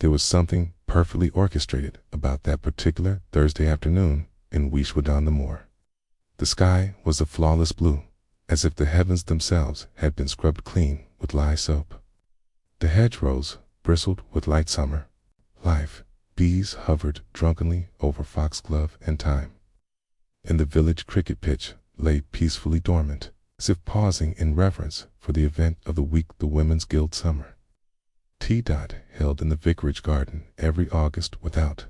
There was something perfectly orchestrated about that particular Thursday afternoon in Weeshwood-on-the-Moor. The sky was a flawless blue, as if the heavens themselves had been scrubbed clean with lye soap. The hedgerows bristled with light summer life. Bees hovered drunkenly over foxglove and thyme. And the village cricket pitch lay peacefully dormant, as if pausing in reverence for the event of the week, the Women's Guild Summer. Tea held in the vicarage garden every August without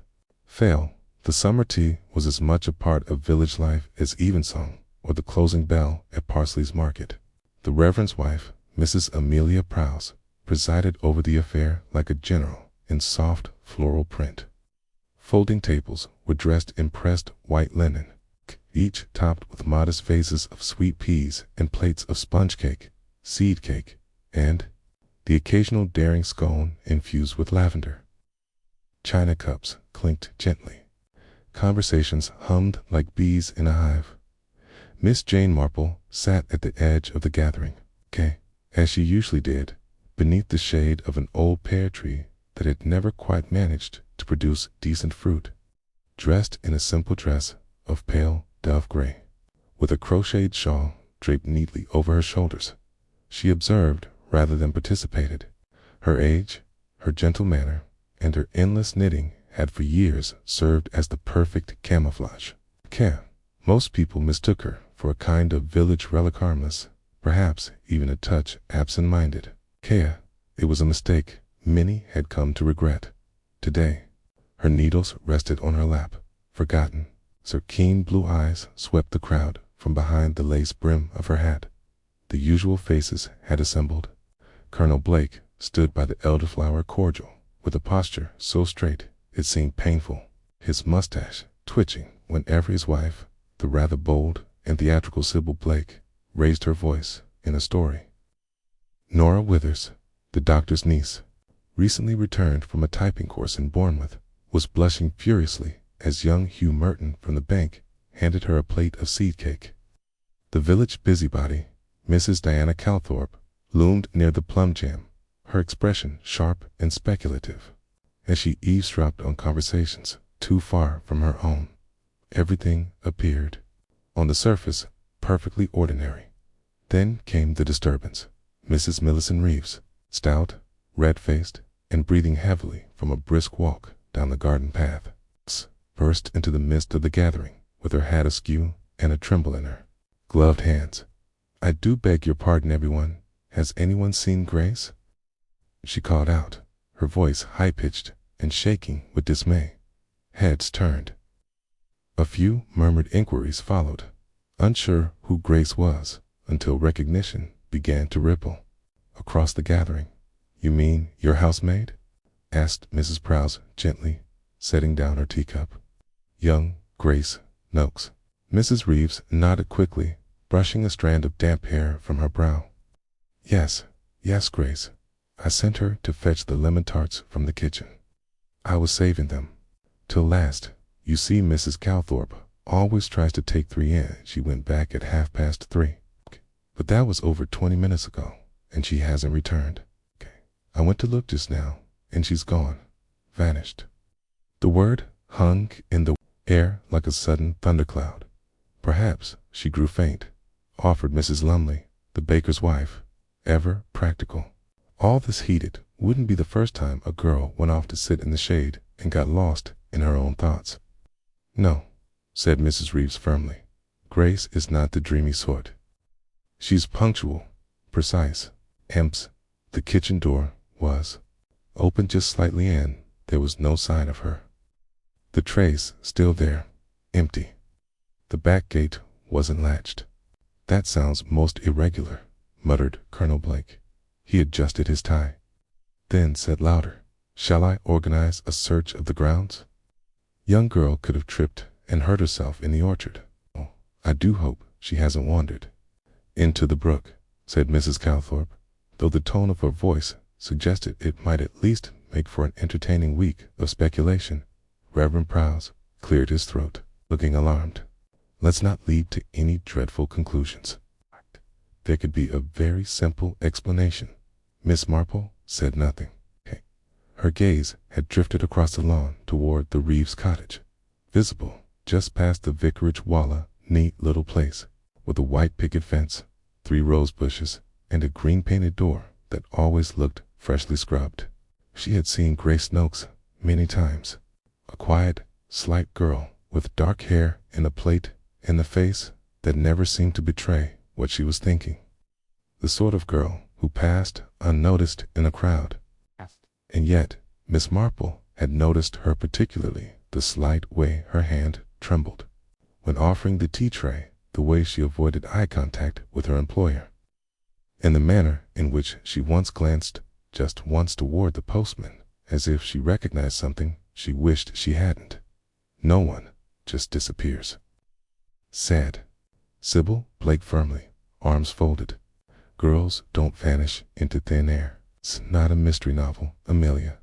fail. The summer tea was as much a part of village life as evensong or the closing bell at Parsley's Market. The Reverend's wife, Mrs. Amelia Prowse, presided over the affair like a general in soft floral print. Folding tables were dressed in pressed white linen, each topped with modest vases of sweet peas and plates of sponge cake, seed cake, and the occasional daring scone infused with lavender. China cups clinked gently. Conversations hummed like bees in a hive. Miss Jane Marple sat at the edge of the gathering, as she usually did, beneath the shade of an old pear tree that had never quite managed to produce decent fruit. Dressed in a simple dress of pale dove gray, with a crocheted shawl draped neatly over her shoulders, she observed rather than participated. Her age, her gentle manner, and her endless knitting had for years served as the perfect camouflage. Most people mistook her for a kind of village relic, harmless, perhaps even a touch absent-minded. It was a mistake Minnie had come to regret. Today, her needles rested on her lap, forgotten, as her keen blue eyes swept the crowd from behind the lace brim of her hat. The usual faces had assembled. Colonel Blake stood by the elderflower cordial, with a posture so straight it seemed painful, his mustache twitching whenever his wife, the rather bold and theatrical Sybil Blake, raised her voice in a story. Nora Withers, the doctor's niece, recently returned from a typing course in Bournemouth, was blushing furiously as young Hugh Merton from the bank handed her a plate of seed cake. The village busybody, Mrs. Diana Calthorpe, loomed near the plum jam, her expression sharp and speculative, as she eavesdropped on conversations too far from her own. Everything appeared, on the surface, perfectly ordinary. Then came the disturbance. Mrs. Millicent Reeves, stout, red-faced, and breathing heavily from a brisk walk down the garden path, burst into the midst of the gathering with her hat askew and a tremble in her gloved hands. "I do beg your pardon, everyone. Has anyone seen Grace?" she called out, her voice high-pitched and shaking with dismay. Heads turned. A few murmured inquiries followed, unsure who Grace was, until recognition began to ripple across the gathering. "You mean your housemaid?" asked Mrs. Prowse gently, setting down her teacup. "Young Grace Noakes." Mrs. Reeves nodded quickly, brushing a strand of damp hair from her brow. Yes, Grace. I sent her to fetch the lemon tarts from the kitchen. I was saving them till last. You see, Mrs. Calthorpe always tries to take 3 in. She went back at 3:30. But that was over 20 minutes ago, and she hasn't returned. I went to look just now, and she's gone, vanished." The word hung in the air like a sudden thundercloud. "Perhaps she grew faint," offered Mrs. Lumley, the baker's wife, ever practical. All this heated wouldn't be the first time a girl went off to sit in the shade and got lost in her own thoughts. "No," said Mrs. Reeves firmly. "Grace is not the dreamy sort. She's punctual, precise. The kitchen door was open just slightly, and there was no sign of her. The trays still there, empty. The back gate wasn't latched." "That sounds most irregular," muttered Colonel Blake. He adjusted his tie, then said louder, "Shall I organize a search of the grounds?" Young girl could have tripped and hurt herself in the orchard. "Oh, I do hope she hasn't wandered into the brook," said Mrs. Calthorpe, though the tone of her voice suggested it might at least make for an entertaining week of speculation. Reverend Prowse cleared his throat, looking alarmed. "Let's not leap to any dreadful conclusions. There could be a very simple explanation." Miss Marple said nothing. Her gaze had drifted across the lawn toward the Reeves cottage, visible just past the vicarage walla, neat little place with a white picket fence, 3 rose bushes, and a green-painted door that always looked freshly scrubbed. She had seen Grace Noakes many times, a quiet, slight girl with dark hair and a plate in the face that never seemed to betray what she was thinking. The sort of girl who passed unnoticed in a crowd. And yet, Miss Marple had noticed her particularly, the slight way her hand trembled when offering the tea tray, the way she avoided eye contact with her employer, and the manner in which she once glanced just once toward the postman, as if she recognized something she wished she hadn't. No one just disappears, said Sybil Blake firmly, arms folded. Girls don't vanish into thin air. It's not a mystery novel, Amelia.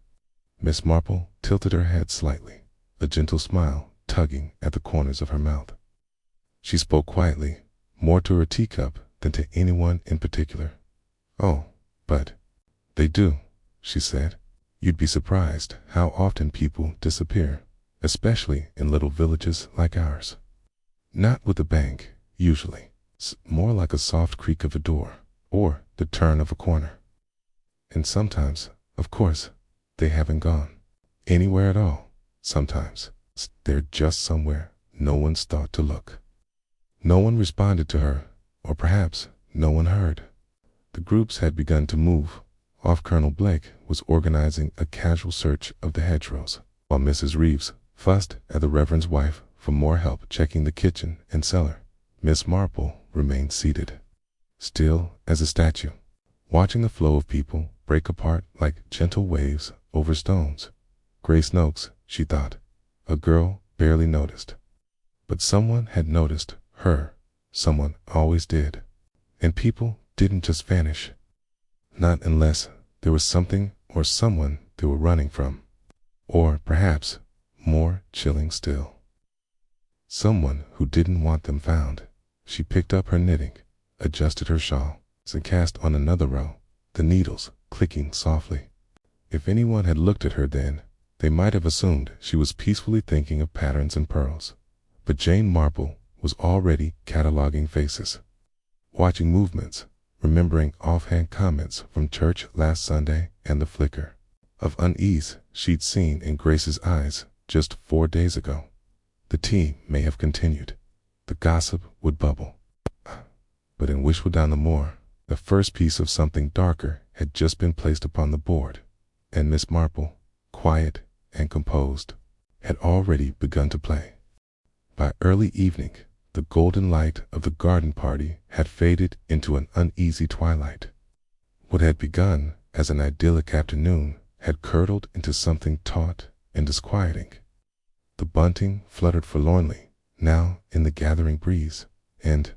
Miss Marple tilted her head slightly, a gentle smile tugging at the corners of her mouth. She spoke quietly, more to her teacup than to anyone in particular. Oh, but they do, she said. You'd be surprised how often people disappear, especially in little villages like ours. Not with a bang, usually. It's more like a soft creak of a door, or the turn of a corner. And sometimes, of course, they haven't gone anywhere at all. Sometimes they're just somewhere no one's thought to look. No one responded to her, or perhaps no one heard. The groups had begun to move off. Colonel Blake was organizing a casual search of the hedgerows, while Mrs. Reeves fussed at the Reverend's wife for more help checking the kitchen and cellar. Miss Marple remained seated, still as a statue, watching the flow of people break apart like gentle waves over stones. Grace Noakes, she thought, a girl barely noticed. But someone had noticed her. Someone always did. And people didn't just vanish. Not unless there was something or someone they were running from. Or perhaps, more chilling still, someone who didn't want them found. She picked up her knitting, adjusted her shawl, and cast on another row, the needles clicking softly. If anyone had looked at her then, they might have assumed she was peacefully thinking of patterns and pearls. But Jane Marple was already cataloging faces, watching movements, remembering offhand comments from church last Sunday and the flicker of unease she'd seen in Grace's eyes just 4 days ago. The tea may have continued. The gossip would bubble. But in Wishwood-on-the-Moor, the first piece of something darker had just been placed upon the board, and Miss Marple, quiet and composed, had already begun to play. By early evening, the golden light of the garden party had faded into an uneasy twilight. What had begun as an idyllic afternoon had curdled into something taut and disquieting. The bunting fluttered forlornly, now in the gathering breeze, and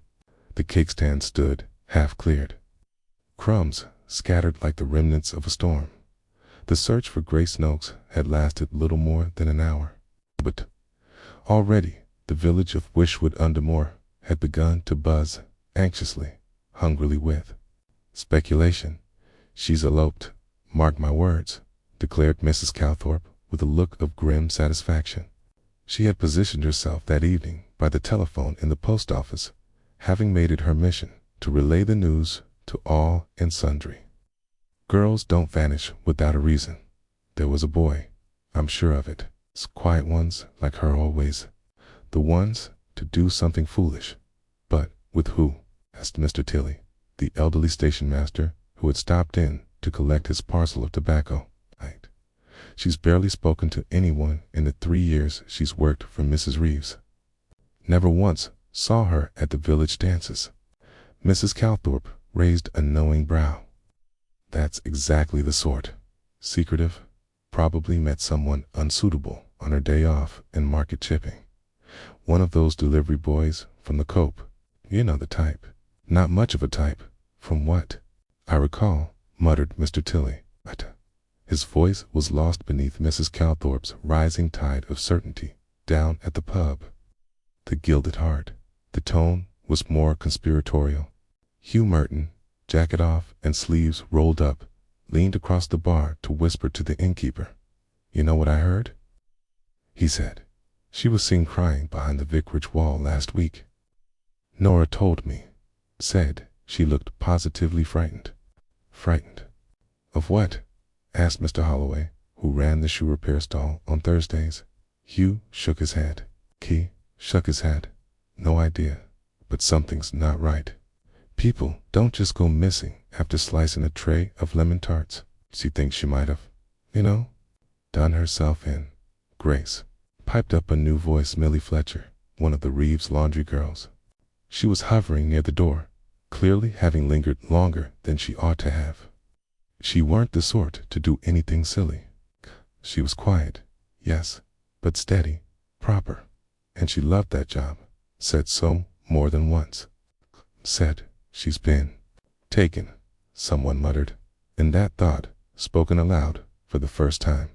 the cake stand stood half cleared. Crumbs scattered like the remnants of a storm. The search for Grace Noakes had lasted little more than an hour, but already the village of Wishwood-on-the-Moor had begun to buzz anxiously, hungrily with speculation. She's eloped, mark my words, declared Mrs. Calthorpe with a look of grim satisfaction. She had positioned herself that evening by the telephone in the post office, having made it her mission to relay the news to all and sundry. Girls don't vanish without a reason. There was a boy, I'm sure of it. Quiet ones like her always. The ones to do something foolish. But with who? Asked Mr. Tilley, the elderly station master who had stopped in to collect his parcel of tobacco. She's barely spoken to anyone in the 3 years she's worked for Mrs. Reeves. Never once saw her at the village dances. Mrs. Calthorpe raised a knowing brow. That's exactly the sort. Secretive, probably met someone unsuitable on her day off and market chipping. One of those delivery boys from the Cope. You know the type. Not much of a type. From what I recall, muttered Mr. Tilley. His voice was lost beneath Mrs. Calthorpe's rising tide of certainty down at the pub. The Gilded Heart. The tone was more conspiratorial. Hugh Merton, jacket off and sleeves rolled up, leaned across the bar to whisper to the innkeeper. "You know what I heard?" he said. "She was seen crying behind the vicarage wall last week." "Nora told me," said. She looked positively frightened. "Frightened? Of what?" asked Mr. Holloway, who ran the shoe repair stall on Thursdays. Hugh shook his head. Key shook his head. "No idea, but something's not right. People don't just go missing after slicing a tray of lemon tarts. She thinks she might have, done herself in." Grace piped up a new voice. Millie Fletcher, one of the Reeves laundry girls. She was hovering near the door, clearly having lingered longer than she ought to have. She weren't the sort to do anything silly. She was quiet, yes, but steady, proper, and she loved that job. Said so more than once. "Said she's been taken," someone muttered, and that thought, spoken aloud for the first time,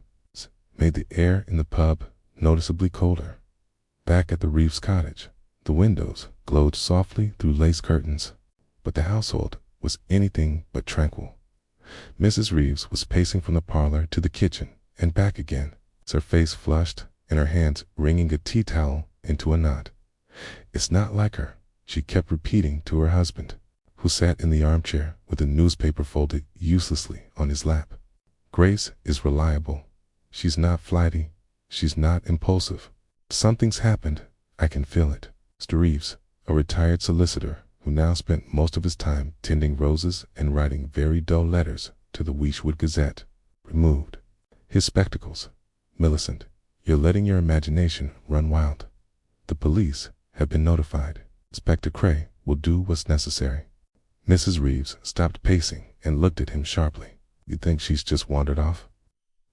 made the air in the pub noticeably colder. Back at the Reeves cottage, the windows glowed softly through lace curtains, but the household was anything but tranquil. Mrs. Reeves was pacing from the parlor to the kitchen and back again, her face flushed and her hands wringing a tea towel into a knot. "It's not like her," she kept repeating to her husband, who sat in the armchair with a newspaper folded uselessly on his lap. "Grace is reliable. She's not flighty. She's not impulsive. Something's happened. I can feel it." Mr. Reeves, a retired solicitor who now spent most of his time tending roses and writing very dull letters to the Weeshwood Gazette, removed his spectacles. "Millicent, you're letting your imagination run wild. The police have been notified. Inspector Cray will do what's necessary." Mrs. Reeves stopped pacing and looked at him sharply. "You think she's just wandered off?"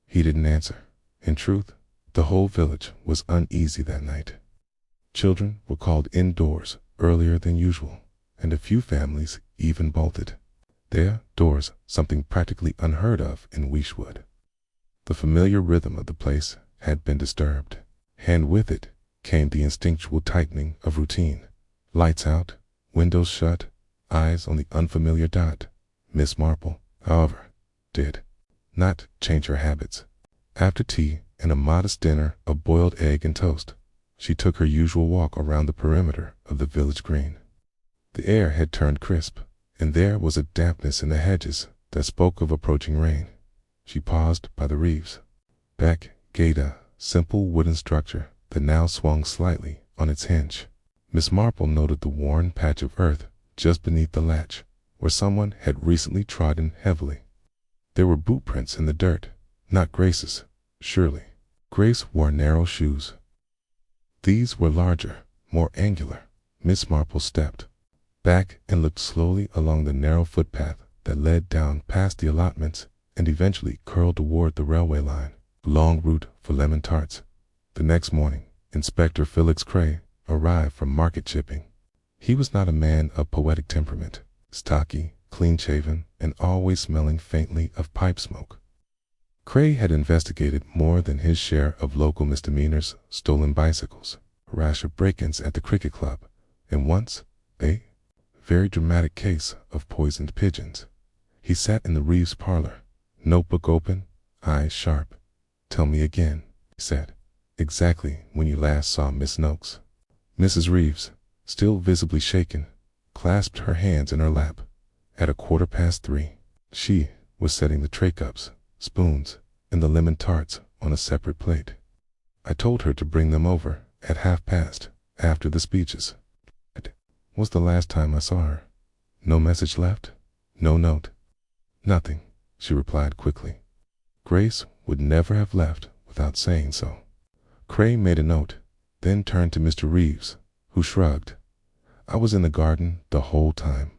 He didn't answer. In truth, the whole village was uneasy that night. Children were called indoors earlier than usual, and a few families even bolted their doors, something practically unheard of in Weeshwood. The familiar rhythm of the place had been disturbed, and with it came the instinctual tightening of routine. Lights out, windows shut, eyes on the unfamiliar dot. Miss Marple, however, did not change her habits. After tea and a modest dinner of boiled egg and toast, she took her usual walk around the perimeter of the village green. The air had turned crisp, and there was a dampness in the hedges that spoke of approaching rain. She paused by the Reeves' back gate, a simple wooden structure that now swung slightly on its hinge. Miss Marple noted the worn patch of earth just beneath the latch, where someone had recently trodden heavily. There were boot prints in the dirt, not Grace's, surely. Grace wore narrow shoes. These were larger, more angular. Miss Marple stepped back and looked slowly along the narrow footpath that led down past the allotments and eventually curled toward the railway line. Long route for lemon tarts. The next morning, Inspector Felix Cray arrived from market chipping. He was not a man of poetic temperament, stocky, clean-shaven, and always smelling faintly of pipe smoke. Cray had investigated more than his share of local misdemeanors: stolen bicycles, a rash of break-ins at the cricket club, and once, a very dramatic case of poisoned pigeons. He sat in the Reeves' parlor, notebook open, eyes sharp. "Tell me again," he said, "exactly when you last saw Miss Noakes." Mrs. Reeves, still visibly shaken, clasped her hands in her lap. At 3:15, she was setting the tray cups, spoons, and the lemon tarts on a separate plate. "I told her to bring them over at 1:30, after the speeches. That was the last time I saw her." "No message left? No note?" "Nothing," she replied quickly. Grace would never have left without saying so. Cray made a note, then turned to Mr. Reeves, who shrugged. "I was in the garden the whole time.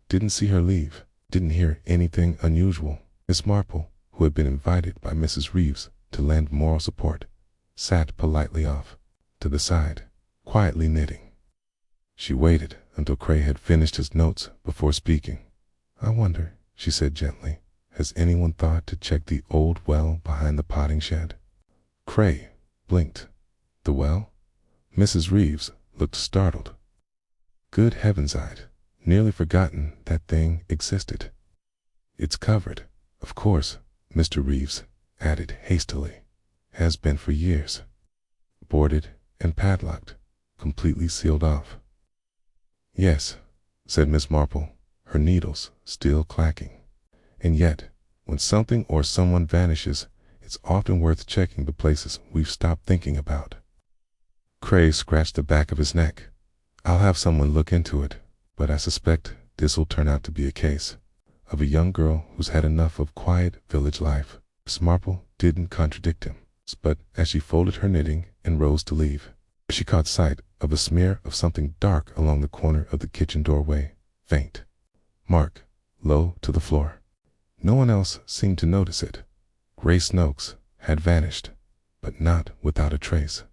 Didn't see her leave. Didn't hear anything unusual." Miss Marple, who had been invited by Mrs. Reeves to lend moral support, sat politely off to the side, quietly knitting. She waited until Cray had finished his notes before speaking. "I wonder," she said gently, "has anyone thought to check the old well behind the potting shed?" Cray blinked. "The well?" Mrs. Reeves looked startled. "Good heavens, I'd nearly forgotten that thing existed. It's covered, Of course, Mr. Reeves added hastily, has been for years. Boarded and padlocked, completely sealed off. Yes, said Miss Marple, her needles still clacking. And yet, when something or someone vanishes, it's often worth checking the places we've stopped thinking about. Cray scratched the back of his neck. I'll have someone look into it, but I suspect this'll turn out to be a case of a young girl who's had enough of quiet village life. Miss Marple didn't contradict him, but as she folded her knitting and rose to leave, she caught sight of a smear of something dark along the corner of the kitchen doorway, faint mark, low to the floor. No one else seemed to notice it. Grace Noakes had vanished, but not without a trace.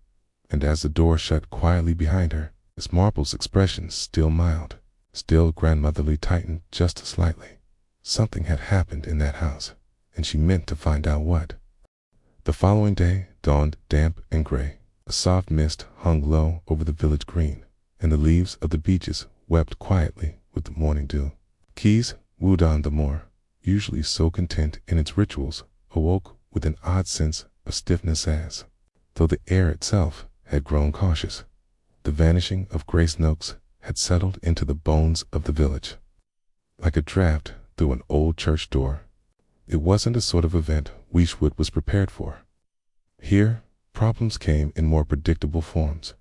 And as the door shut quietly behind her, Miss Marple's expression, still mild, still grandmotherly, tightened just slightly. Something had happened in that house, and she meant to find out what. The following day dawned damp and gray. A soft mist hung low over the village green, and the leaves of the beeches wept quietly with the morning dew. Keys Woodon the Moor, usually so content in its rituals, awoke with an odd sense of stiffness as though the air itself had grown cautious. The vanishing of Grace Noakes had settled into the bones of the village. Like a draft through an old church door, it wasn't a sort of event Weishwood was prepared for. Here, problems came in more predictable forms.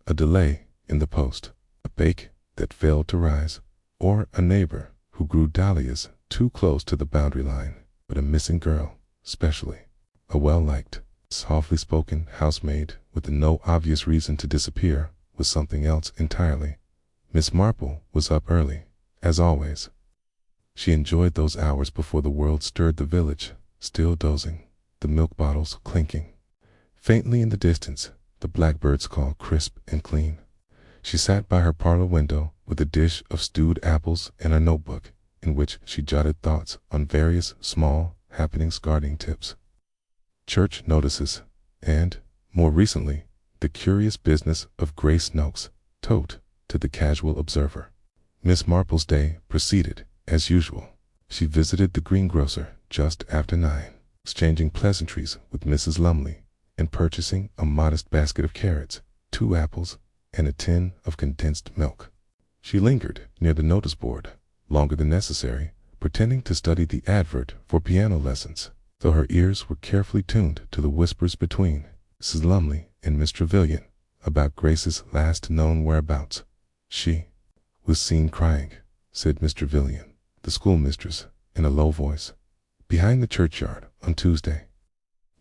A delay in the post, a bake that failed to rise, or a neighbor who grew dahlias too close to the boundary line. But a missing girl, especially a well-liked, softly spoken housemaid with no obvious reason to disappear, was something else entirely. Miss Marple was up early, as always. She enjoyed those hours before the world stirred the village, still dozing, the milk bottles clinking. Faintly in the distance, the blackbirds called crisp and clean. She sat by her parlor window with a dish of stewed apples and a notebook in which she jotted thoughts on various small happenings, gardening tips, church notices, and, more recently, the curious business of Grace Noakes, tote to the casual observer. Miss Marple's day proceeded as usual. She visited the greengrocer just after 9, exchanging pleasantries with Mrs. Lumley, and purchasing a modest basket of carrots, 2 apples, and a tin of condensed milk. She lingered near the notice board, longer than necessary, pretending to study the advert for piano lessons, though her ears were carefully tuned to the whispers between Mrs. Lumley and Miss Trevelyan about Grace's last known whereabouts. She was seen crying, said Miss Trevelyan, the schoolmistress, in a low voice, behind the churchyard on Tuesday.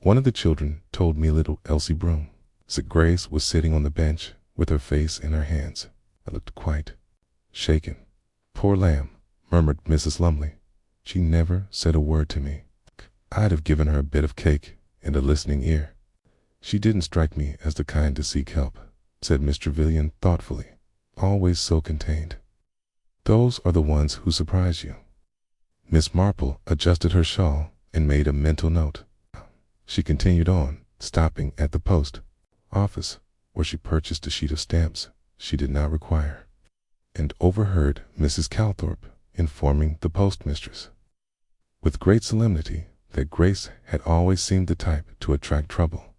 One of the children told me little Elsie Broom said Grace was sitting on the bench with her face in her hands. I looked quite shaken. Poor lamb, murmured Mrs. Lumley. She never said a word to me. I'd have given her a bit of cake and a listening ear. She didn't strike me as the kind to seek help, said Miss Trevelyan thoughtfully, always so contained. Those are the ones who surprise you. Miss Marple adjusted her shawl and made a mental note. She continued on, stopping at the post office, where she purchased a sheet of stamps she did not require, and overheard Mrs. Calthorpe informing the postmistress, with great solemnity, that Grace had always seemed the type to attract trouble.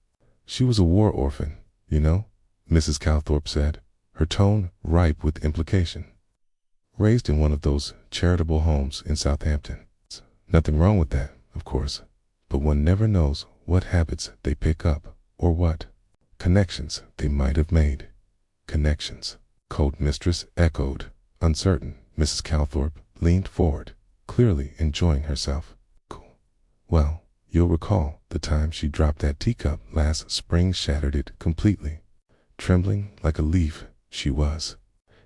She was a war orphan, you know, Mrs. Calthorpe said, her tone ripe with implication. Raised in one of those charitable homes in Southampton. Nothing wrong with that, of course, but one never knows what habits they pick up, or what connections they might have made. Connections, Code Mistress echoed, uncertain. Mrs. Calthorpe leaned forward, clearly enjoying herself. Cool. Well, you'll recall the time she dropped that teacup last spring, shattered it completely. Trembling like a leaf, she was.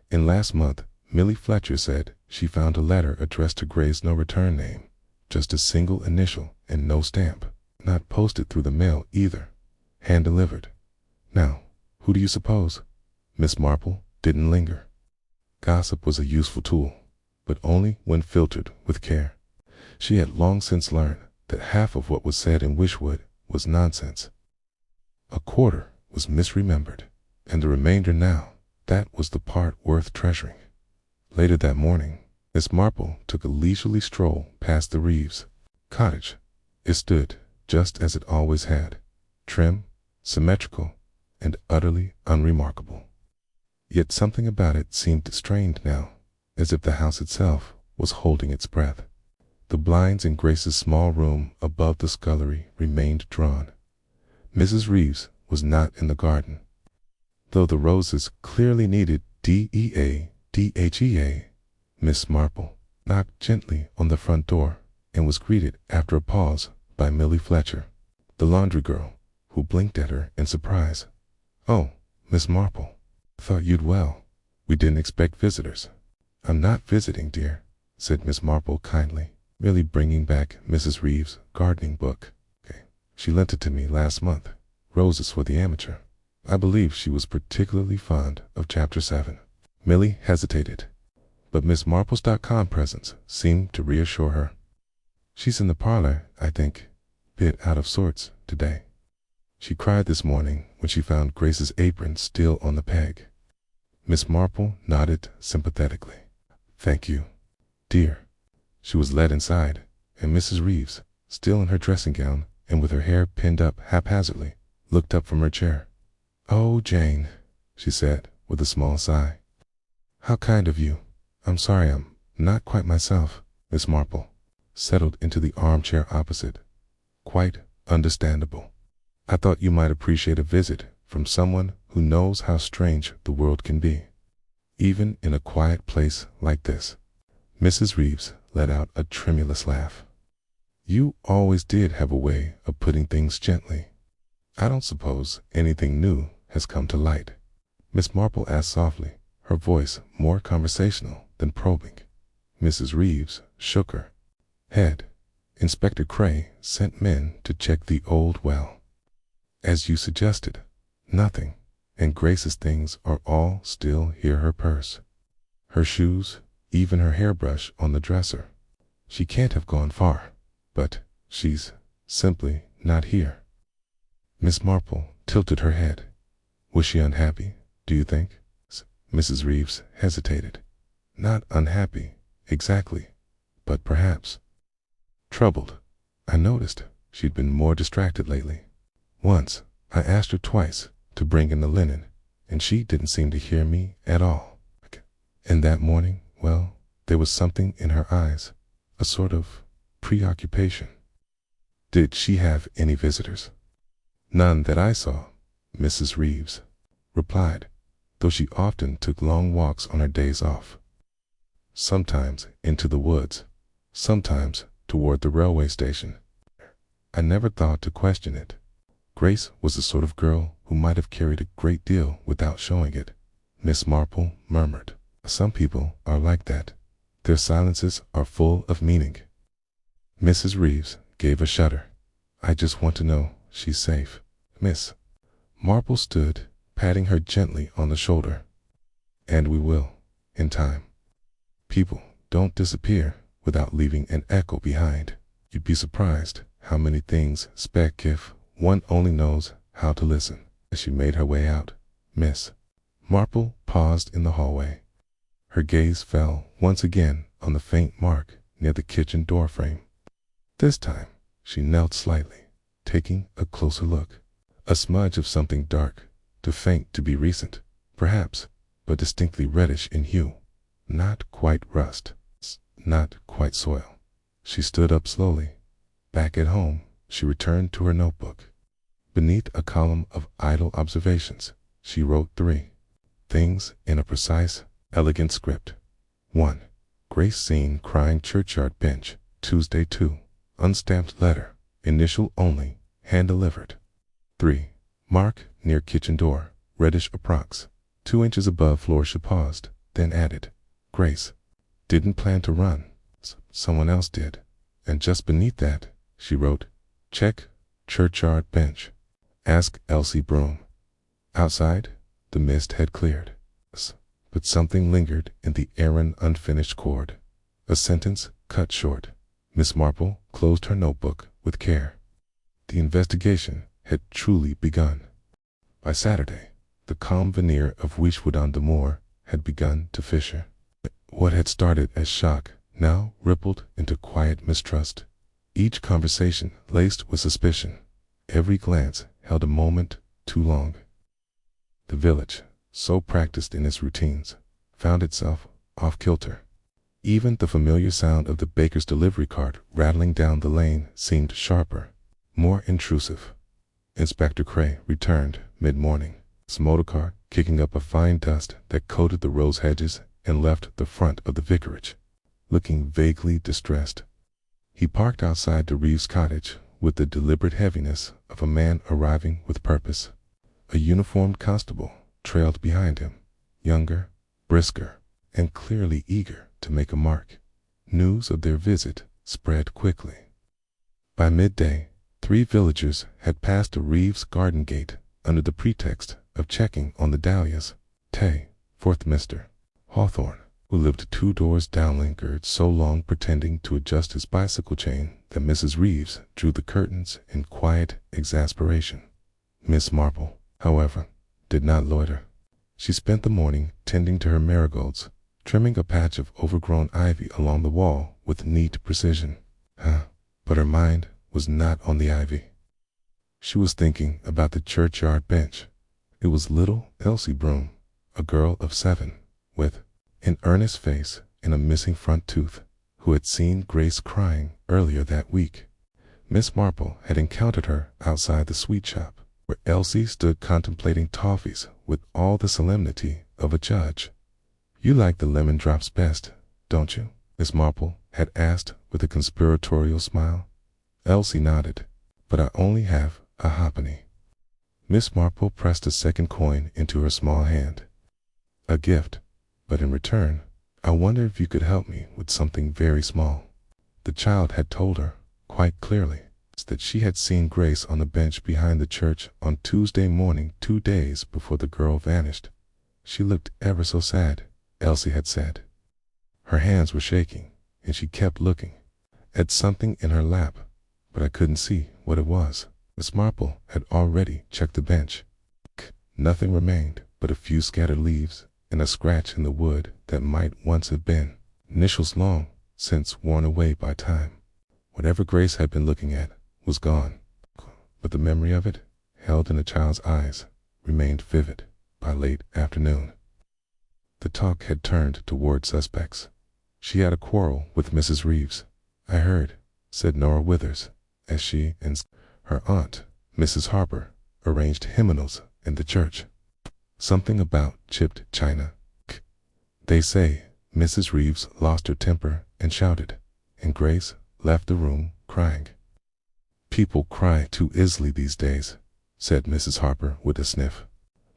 And last month, Millie Fletcher said she found a letter addressed to Grace, no return name, just a single initial and no stamp, not posted through the mail either, hand-delivered. Now, who do you suppose? Miss Marple didn't linger. Gossip was a useful tool, but only when filtered with care. She had long since learned that half of what was said in Weishwood was nonsense. A quarter was misremembered, and the remainder now, that was the part worth treasuring. Later that morning, Miss Marple took a leisurely stroll past the Reeves. cottage. It stood just as it always had, trim, symmetrical, and utterly unremarkable. Yet something about it seemed strained now, as if the house itself was holding its breath. The blinds in Grace's small room above the scullery remained drawn. Mrs. Reeves was not in the garden, though the roses clearly needed DEA. Miss Marple knocked gently on the front door and was greeted after a pause by Millie Fletcher, the laundry girl, who blinked at her in surprise. "Oh, Miss Marple, thought you'd well. We didn't expect visitors." "I'm not visiting, dear," said Miss Marple kindly, merely bringing back Mrs. Reeves' gardening book. She lent it to me last month. Roses for the Amateur. I believe she was particularly fond of Chapter 7. Millie hesitated, but Miss Marple's.com presence seemed to reassure her. "She's in the parlor, I think, bit out of sorts today. She cried this morning when she found Grace's apron still on the peg." Miss Marple nodded sympathetically. "Thank you, dear." She was led inside, and Mrs. Reeves, still in her dressing gown and with her hair pinned up haphazardly, looked up from her chair. "Oh, Jane," she said with a small sigh. "How kind of you. I'm sorry I'm not quite myself." Miss Marple settled into the armchair opposite. "Quite understandable. I thought you might appreciate a visit from someone who knows how strange the world can be, even in a quiet place like this." Mrs. Reeves let out a tremulous laugh. "You always did have a way of putting things gently. I don't suppose anything new has come to light?" Miss Marple asked softly, her voice more conversational than probing. Mrs. Reeves shook her head. "Inspector Cray sent men to check the old well. As you suggested, nothing, and Grace's things are all still here, her purse, her shoes, even her hairbrush on the dresser. She can't have gone far, but she's simply not here." Miss Marple tilted her head. "Was she unhappy, do you think?" Mrs. Reeves hesitated. "Not unhappy, exactly, but perhaps troubled. I noticed she'd been more distracted lately. Once I asked her twice to bring in the linen, and she didn't seem to hear me at all. And that morning, well, there was something in her eyes, a sort of preoccupation." "Did she have any visitors?" "None that I saw," Mrs. Reeves replied, though she often took long walks on her days off. Sometimes into the woods, sometimes toward the railway station. I never thought to question it. Grace was the sort of girl who might have carried a great deal without showing it," Miss Marple murmured. "Some people are like that. Their silences are full of meaning." Mrs. Reeves gave a shudder. "I just want to know she's safe." Miss Marple stood, patting her gently on the shoulder. "And we will, in time. People don't disappear without leaving an echo behind. You'd be surprised how many things speak if one only knows how to listen." As she made her way out, Miss Marple paused in the hallway. Her gaze fell once again on the faint mark near the kitchen door frame. This time she knelt slightly, taking a closer look. A smudge of something dark, too faint to be recent, perhaps, but distinctly reddish in hue. Not quite rust, not quite soil. She stood up slowly. Back at home, she returned to her notebook. Beneath a column of idle observations, she wrote 3 things in a precise, elegant script. 1. Grace seen crying churchyard bench, Tuesday 2. Unstamped letter, initial only, hand-delivered. 3. Mark near kitchen door, reddish approx. 2 inches above floor. She paused, then added, "Grace didn't plan to run. Someone else did." And just beneath that, she wrote, "Check churchyard bench. Ask Elsie Broom." Outside, the mist had cleared, but something lingered in the errand unfinished chord. A sentence cut short. Miss Marple closed her notebook with care. The investigation had truly begun. By Saturday, the calm veneer of Wishwood-on-the-Moor had begun to fissure. What had started as shock now rippled into quiet mistrust. each conversation laced with suspicion. Every glance held a moment too long. The village, so practiced in its routines, found itself off-kilter. Even the familiar sound of the baker's delivery cart rattling down the lane seemed sharper, more intrusive. Inspector Cray returned mid-morning, his motorcar kicking up a fine dust that coated the rose hedges and left the front of the vicarage looking vaguely distressed. He parked outside the Reeves cottage with the deliberate heaviness of a man arriving with purpose. A uniformed constable trailed behind him, younger, brisker, and clearly eager to make a mark. News of their visit spread quickly. By midday, 3 villagers had passed the Reeves garden gate under the pretext of checking on the dahlias. Tay, 4th Mr. Hawthorne, who lived 2 doors down, lingered so long pretending to adjust his bicycle chain that Mrs. Reeves drew the curtains in quiet exasperation. Miss Marple, however, did not loiter. She spent the morning tending to her marigolds, trimming a patch of overgrown ivy along the wall with neat precision. But her mind was not on the ivy. She was thinking about the churchyard bench. It was little Elsie Broom, a girl of 7, with an earnest face and a missing front tooth, who had seen Grace crying earlier that week. Miss Marple had encountered her outside the sweet shop, where Elsie stood contemplating toffees with all the solemnity of a judge. "You like the lemon drops best, don't you?" Miss Marple had asked with a conspiratorial smile. Elsie nodded. "But I only have a halfpenny." Miss Marple pressed a second coin into her small hand. "A gift, but in return, I wonder if you could help me with something very small." The child had told her, quite clearly, that she had seen Grace on the bench behind the church on Tuesday morning 2 days before the girl vanished. "She looked ever so sad," Elsie had said. Her hands were shaking, and she kept looking at something in her lap, but I couldn't see what it was. Miss Marple had already checked the bench. Nothing remained but a few scattered leaves and a scratch in the wood that might once have been initials long since worn away by time. Whatever Grace had been looking at was gone, but the memory of it, held in a child's eyes, remained vivid by late afternoon. The talk had turned toward suspects. "She had a quarrel with Mrs. Reeves, I heard," said Nora Withers, as she and her aunt, Mrs. Harper, arranged hymnals in the church. Something about chipped china. "They say Mrs. Reeves lost her temper and shouted, and Grace left the room crying." "People cry too easily these days," said Mrs. Harper with a sniff.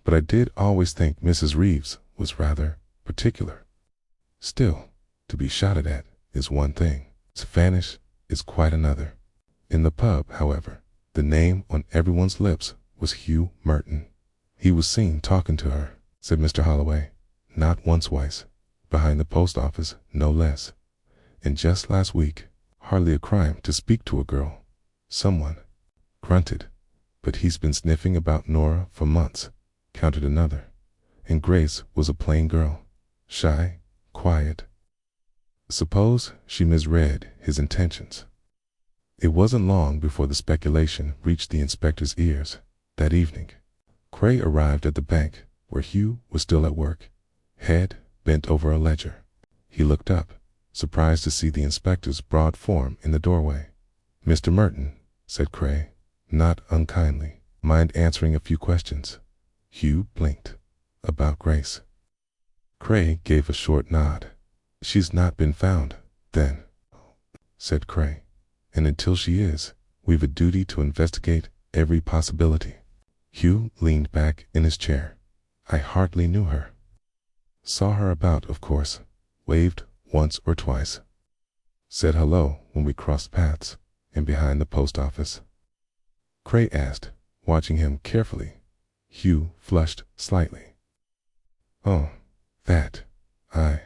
"But I did always think Mrs. Reeves was rather particular. Still, to be shouted at is one thing. To vanish is quite another." In the pub, however, the name on everyone's lips was Hugh Merton. "He was seen talking to her," said Mr. Holloway, "not once, twice, behind the post office, no less. And just last week, hardly a crime to speak to a girl. Someone grunted, but he's been sniffing about Nora for months," countered another. "And Grace was a plain girl, shy, quiet. Suppose she misread his intentions." It wasn't long before the speculation reached the inspector's ears. That evening, Cray arrived at the bank, where Hugh was still at work, head bent over a ledger. He looked up, surprised to see the inspector's broad form in the doorway. "Mr. Merton," said Cray, not unkindly, "mind answering a few questions?" Hugh blinked. "About Grace?" Cray gave a short nod. "She's not been found, then," said Cray. "And until she is, we've a duty to investigate every possibility." Hugh leaned back in his chair. "I hardly knew her. Saw her about, of course, waved once or twice. Said hello when we crossed paths, and behind the post office." Cray asked, watching him carefully. Hugh flushed slightly. "Oh, that. I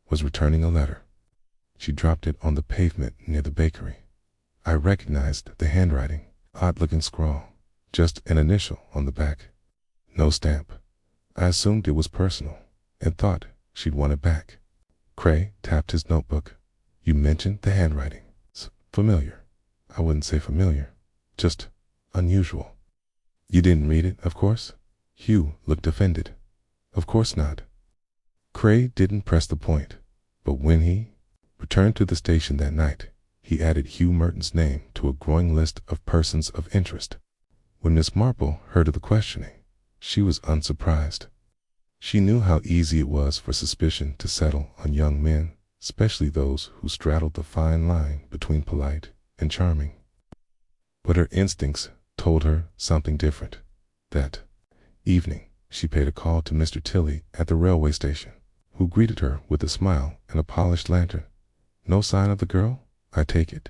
was returning a letter. She dropped it on the pavement near the bakery. I recognized the handwriting, odd-looking scrawl, just an initial on the back. No stamp. I assumed it was personal, and thought she'd want it back." Cray tapped his notebook. "You mentioned the handwriting. It's familiar. I wouldn't say familiar, just unusual. You didn't read it, of course? Hugh looked offended. Of course not. Cray didn't press the point, but when he returned to the station that night, he added Hugh Merton's name to a growing list of persons of interest. When Miss Marple heard of the questioning, she was unsurprised. She knew how easy it was for suspicion to settle on young men, especially those who straddled the fine line between polite and charming. But her instincts told her something different. That evening, she paid a call to Mr. Tilley at the railway station, who greeted her with a smile and a polished lantern. No sign of the girl, I take it?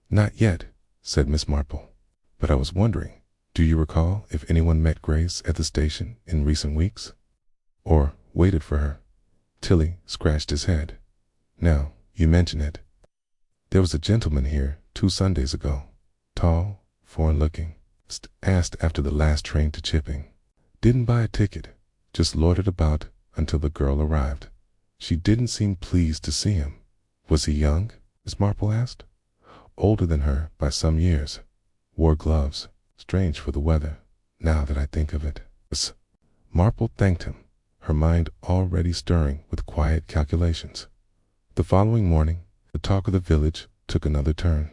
Not yet, said Miss Marple. But I was wondering, do you recall if anyone met Grace at the station in recent weeks? Or waited for her? Tilley scratched his head. Now you mention it. There was a gentleman here 2 Sundays ago, tall, foreign-looking, asked after the last train to Chipping. Didn't buy a ticket, just loitered about until the girl arrived. She didn't seem pleased to see him. Was he young? Miss Marple asked. Older than her by some years. Wore gloves. Strange for the weather, now that I think of it. Miss Marple thanked him, her mind already stirring with quiet calculations. The following morning, the talk of the village took another turn.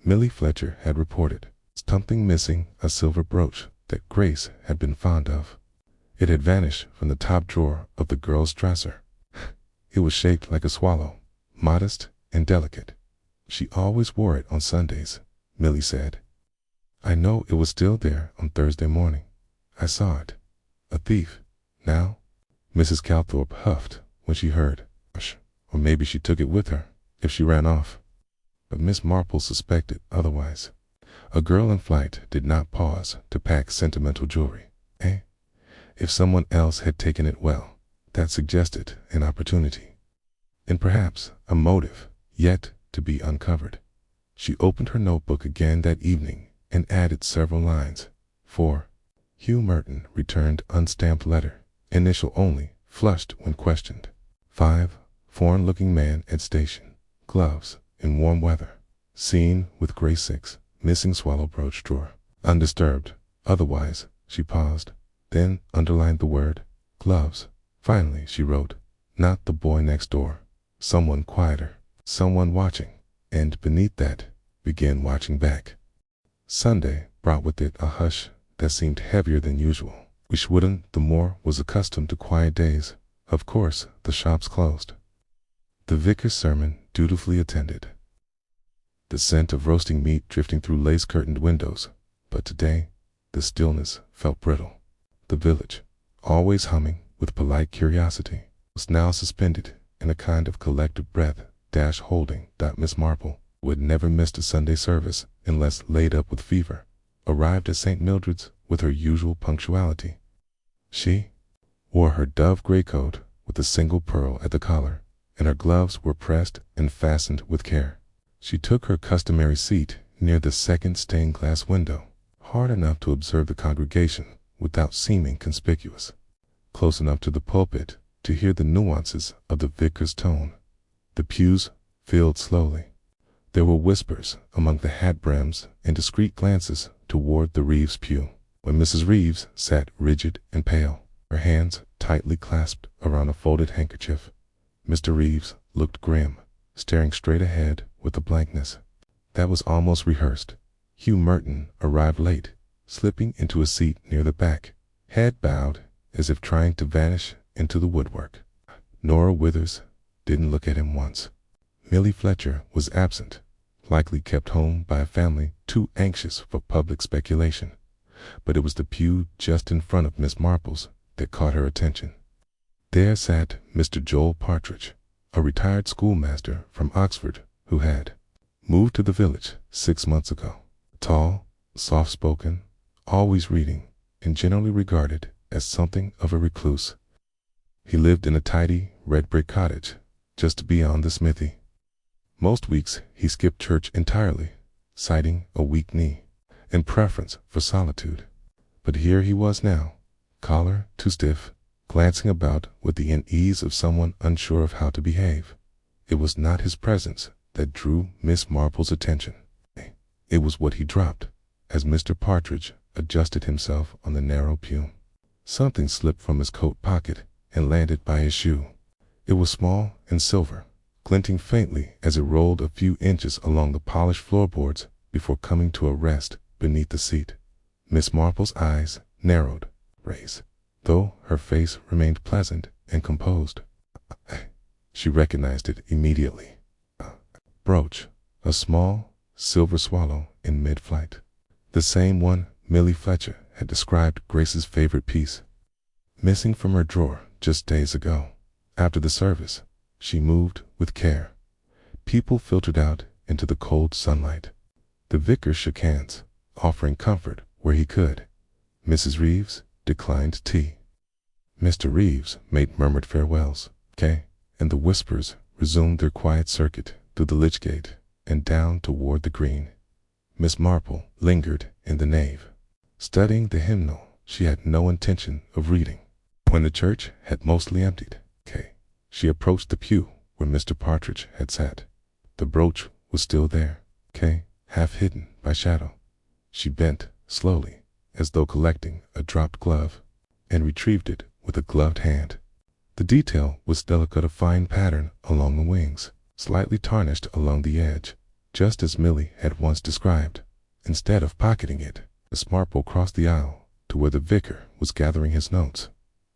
Millie Fletcher had reported something missing, a silver brooch that Grace had been fond of. It had vanished from the top drawer of the girl's dresser. It was shaped like a swallow, modest and delicate. She always wore it on Sundays, Millie said. I know it was still there on Thursday morning. I saw it. A thief. Now, Mrs. Calthorpe huffed when she heard. Or maybe she took it with her, if she ran off. But Miss Marple suspected otherwise. A girl in flight did not pause to pack sentimental jewelry. If someone else had taken it, well, that suggested an opportunity. And perhaps a motive yet to be uncovered. She opened her notebook again that evening and added several lines. 4. Hugh Merton returned unstamped letter, initial only, flushed when questioned. 5. Foreign-looking man at station, gloves, in warm weather. Seen with gray 6, missing swallow brooch drawer. Undisturbed, otherwise, she paused, then underlined the word, gloves. Finally, she wrote, not the boy next door, someone quieter, someone watching, and beneath that, began watching back. Sunday brought with it a hush that seemed heavier than usual. Wishwoodon the Moor was accustomed to quiet days. Of course, the shops closed. The vicar's sermon dutifully attended. The scent of roasting meat drifting through lace-curtained windows, but today the stillness felt brittle. The village, always humming with polite curiosity, was now suspended in a kind of collective breath, holding that Miss Marple, who had never missed a Sunday service unless laid up with fever, arrived at St. Mildred's with her usual punctuality. She wore her dove gray coat with a single pearl at the collar, and her gloves were pressed and fastened with care. She took her customary seat near the second stained-glass window, hard enough to observe the congregation without seeming conspicuous, close enough to the pulpit to hear the nuances of the vicar's tone. The pews filled slowly. There were whispers among the hat brims and discreet glances toward the Reeves pew, where Mrs. Reeves sat rigid and pale, her hands tightly clasped around a folded handkerchief. Mr. Reeves looked grim, staring straight ahead with a blankness that was almost rehearsed. Hugh Merton arrived late, slipping into a seat near the back, head bowed as if trying to vanish into the woodwork. Nora Withers didn't look at him once. Millie Fletcher was absent, likely kept home by a family too anxious for public speculation, but it was the pew just in front of Miss Marple's that caught her attention. There sat Mr. Joel Partridge, a retired schoolmaster from Oxford who had moved to the village 6 months ago. Tall, soft-spoken, always reading, and generally regarded as something of a recluse. He lived in a tidy, red-brick cottage just beyond the smithy. Most weeks he skipped church entirely, citing a weak knee and preference for solitude. But here he was now, collar too stiff, glancing about with the unease of someone unsure of how to behave. It was not his presence that drew Miss Marple's attention. It was what he dropped, as Mr. Partridge adjusted himself on the narrow pew. Something slipped from his coat pocket and landed by his shoe. It was small and silver, glinting faintly as it rolled a few inches along the polished floorboards before coming to a rest beneath the seat. Miss Marple's eyes narrowed, raised, though her face remained pleasant and composed. She recognized it immediately. Brooch, a small silver swallow in mid-flight. The same one Millie Fletcher had described Grace's favorite piece. Missing from her drawer just days ago. After the service, she moved with care. People filtered out into the cold sunlight. The vicar shook hands, offering comfort where he could. Mrs. Reeves declined tea. Mr. Reeves made murmured farewells, and the whispers resumed their quiet circuit through the lich gate and down toward the green. Miss Marple lingered in the nave, studying the hymnal she had no intention of reading. When the church had mostly emptied, she approached the pew where Mr. Partridge had sat. The brooch was still there, half hidden by shadow. She bent slowly, as though collecting a dropped glove, and retrieved it with a gloved hand. The detail was delicate, a fine pattern along the wings, slightly tarnished along the edge, just as Millie had once described. Instead of pocketing it, Miss Marple crossed the aisle to where the vicar was gathering his notes.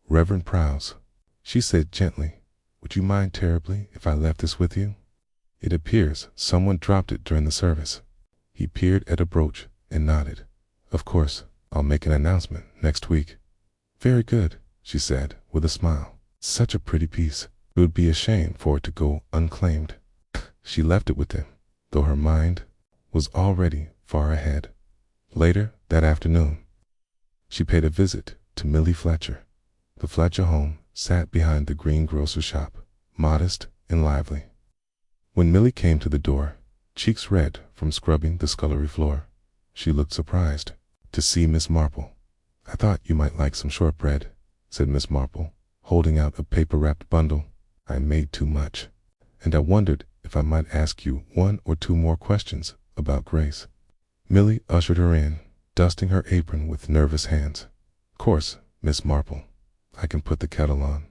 "Reverend Prowse," she said gently, "would you mind terribly if I left this with you? It appears someone dropped it during the service." He peered at a brooch and nodded. "Of course, I'll make an announcement next week." "Very good," she said with a smile. "Such a pretty piece. It would be a shame for it to go unclaimed." She left it with him, though her mind was already far ahead. Later that afternoon, she paid a visit to Millie Fletcher. The Fletcher home sat behind the greengrocer's shop, modest and lively. When Millie came to the door, cheeks red from scrubbing the scullery floor, she looked surprised to see Miss Marple. "I thought you might like some shortbread," said Miss Marple, holding out a paper-wrapped bundle. "I made too much, and I wondered if I might ask you one or two more questions about Grace." Millie ushered her in, dusting her apron with nervous hands. "Of course, Miss Marple. I can put the kettle on."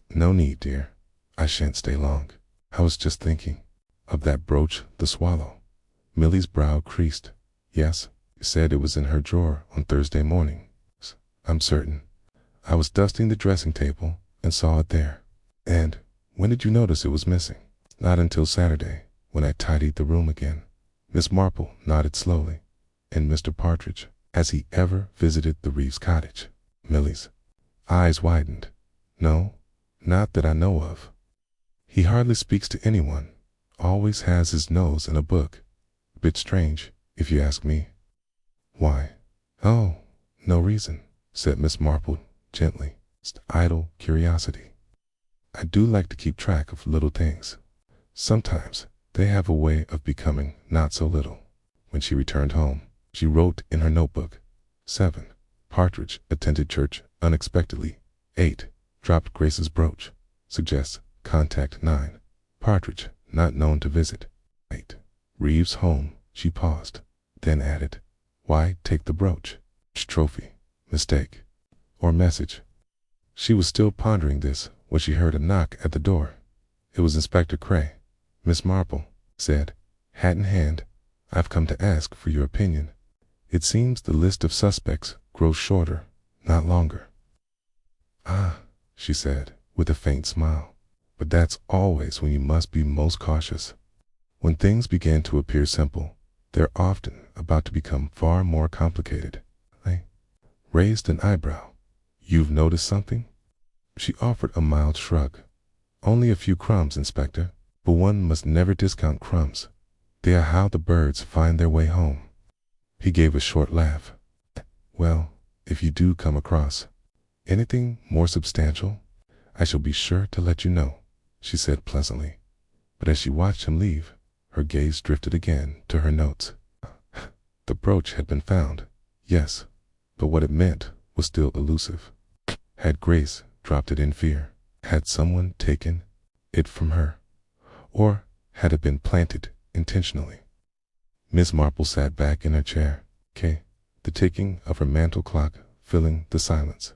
"No need, dear. I shan't stay long. I was just thinking of that brooch, the swallow." Millie's brow creased. "Yes, you said it was in her drawer on Thursday morning." "I'm certain. I was dusting the dressing table and saw it there." "And when did you notice it was missing?" "Not until Saturday, when I tidied the room again." Miss Marple nodded slowly. "And Mr. Partridge, has he ever visited the Reeves cottage?" Millie's eyes widened. "No, not that I know of. He hardly speaks to anyone, always has his nose in a book. A bit strange, if you ask me." "Why?" "Oh, no reason," said Miss Marple gently. "It's idle curiosity. I do like to keep track of little things. Sometimes they have a way of becoming not so little." When she returned home, she wrote in her notebook, 7. Partridge attended church unexpectedly. 8. Dropped Grace's brooch. Suggests contact 9. Partridge not known to visit. 8. Reeves home. She paused, then added, "Why take the brooch? Trophy, mistake, or message?" She was still pondering this when she heard a knock at the door. It was Inspector Cray. "Miss Marple," said, hat in hand, "I've come to ask for your opinion. It seems the list of suspects grows shorter, not longer." "Ah," she said, with a faint smile, "but that's always when you must be most cautious. When things begin to appear simple, they're often about to become far more complicated." I raised an eyebrow. "You've noticed something?" She offered a mild shrug. "Only a few crumbs, Inspector, but one must never discount crumbs. They are how the birds find their way home." He gave a short laugh. "Well, if you do come across anything more substantial, I shall be sure to let you know," she said pleasantly. But as she watched him leave, her gaze drifted again to her notes. The brooch had been found, yes, but what it meant was still elusive. Had Grace dropped it in fear? Had someone taken it from her? Or had it been planted intentionally? Miss Marple sat back in her chair, the ticking of her mantel clock filling the silence.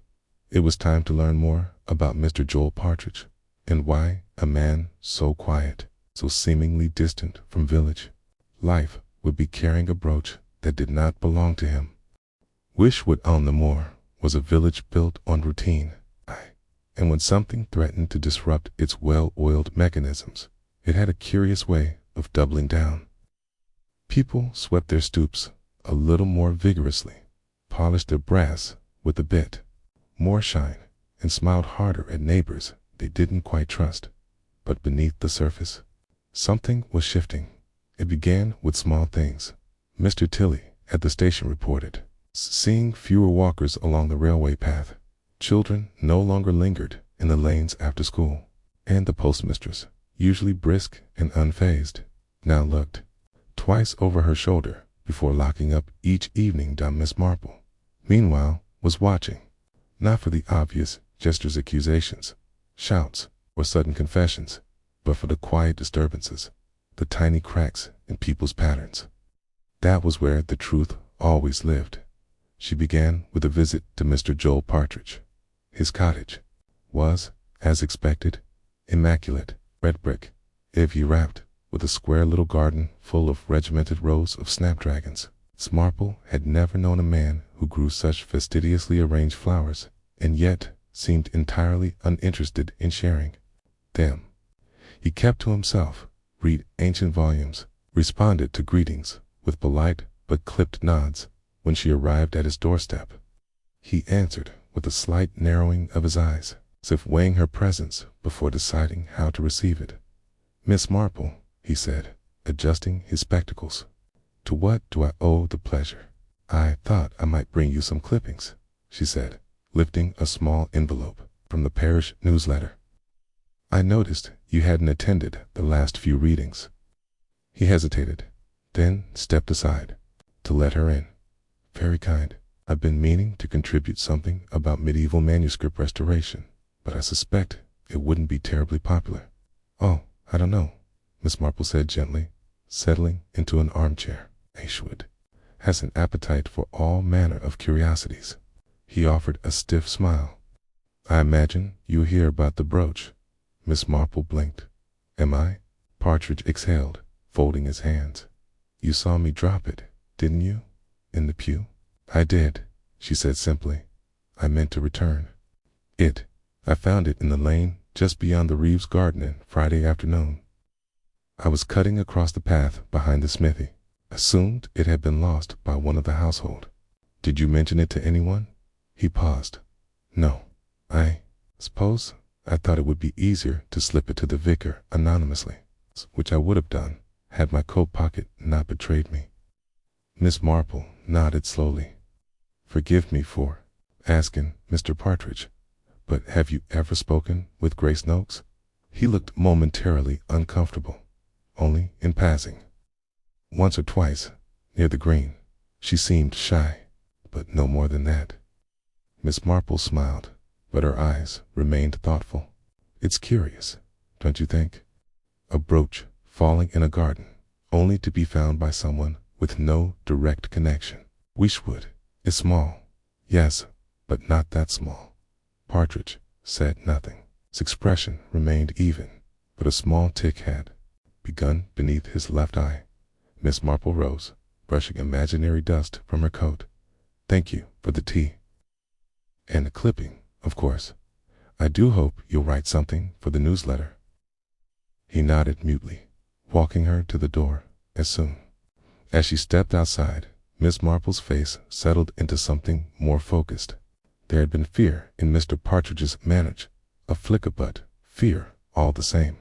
It was time to learn more about Mr. Joel Partridge, and why a man so quiet, so seemingly distant from village life, would be carrying a brooch that did not belong to him. Wishwood-on-the-Moor was a village built on routine, and when something threatened to disrupt its well-oiled mechanisms, it had a curious way of doubling down. People swept their stoops a little more vigorously, polished their brass with a bit more shine, and smiled harder at neighbors they didn't quite trust. But beneath the surface, something was shifting. It began with small things. Mr. Tilley at the station reported seeing fewer walkers along the railway path. Children no longer lingered in the lanes after school, and the postmistress, usually brisk and unfazed, now looked twice over her shoulder before locking up each evening. Miss Marple, meanwhile, was watching, not for the obvious gestures, accusations, shouts, or sudden confessions, but for the quiet disturbances, the tiny cracks in people's patterns. That was where the truth always lived. She began with a visit to Mr. Joel Partridge. His cottage was, as expected, immaculate, red brick, ivy wrapped, with a square little garden full of regimented rows of snapdragons. Miss Marple had never known a man who grew such fastidiously arranged flowers, and yet seemed entirely uninterested in sharing them. He kept to himself, read ancient volumes, responded to greetings with polite but clipped nods when she arrived at his doorstep. He answered with a slight narrowing of his eyes, as if weighing her presence before deciding how to receive it. "Miss Marple," he said, adjusting his spectacles, "to what do I owe the pleasure?" "I thought I might bring you some clippings," she said, lifting a small envelope from the parish newsletter. "I noticed you hadn't attended the last few readings." He hesitated, then stepped aside to let her in. "Very kind. I've been meaning to contribute something about medieval manuscript restoration, but I suspect it wouldn't be terribly popular." "Oh, I don't know," Miss Marple said gently, settling into an armchair. "Wishwood has an appetite for all manner of curiosities." He offered a stiff smile. "I imagine you hear about the brooch." Miss Marple blinked. "Am I?" Partridge exhaled, folding his hands. "You saw me drop it, didn't you? In the pew?" "I did," she said simply. "I meant to return it. I found it in the lane just beyond the Reeves' garden Friday afternoon. I was cutting across the path behind the smithy. Assumed it had been lost by one of the household." "Did you mention it to anyone?" He paused. "No. I suppose I thought it would be easier to slip it to the vicar anonymously, which I would have done had my coat pocket not betrayed me." Miss Marple nodded slowly. "Forgive me for asking, Mr. Partridge, but have you ever spoken with Grace Noakes?" He looked momentarily uncomfortable. "Only in passing. Once or twice, near the green. She seemed shy, but no more than that." Miss Marple smiled, but her eyes remained thoughtful. "It's curious, don't you think? A brooch falling in a garden, only to be found by someone with no direct connection. Wishwood is small, yes, but not that small." Partridge said nothing. His expression remained even, but a small tick had begun beneath his left eye. Miss Marple rose, brushing imaginary dust from her coat. "Thank you for the tea. And the clipping, of course. I do hope you'll write something for the newsletter." He nodded mutely, walking her to the door as soon. As she stepped outside, Miss Marple's face settled into something more focused. There had been fear in Mr. Partridge's manner, a flicker, but fear all the same.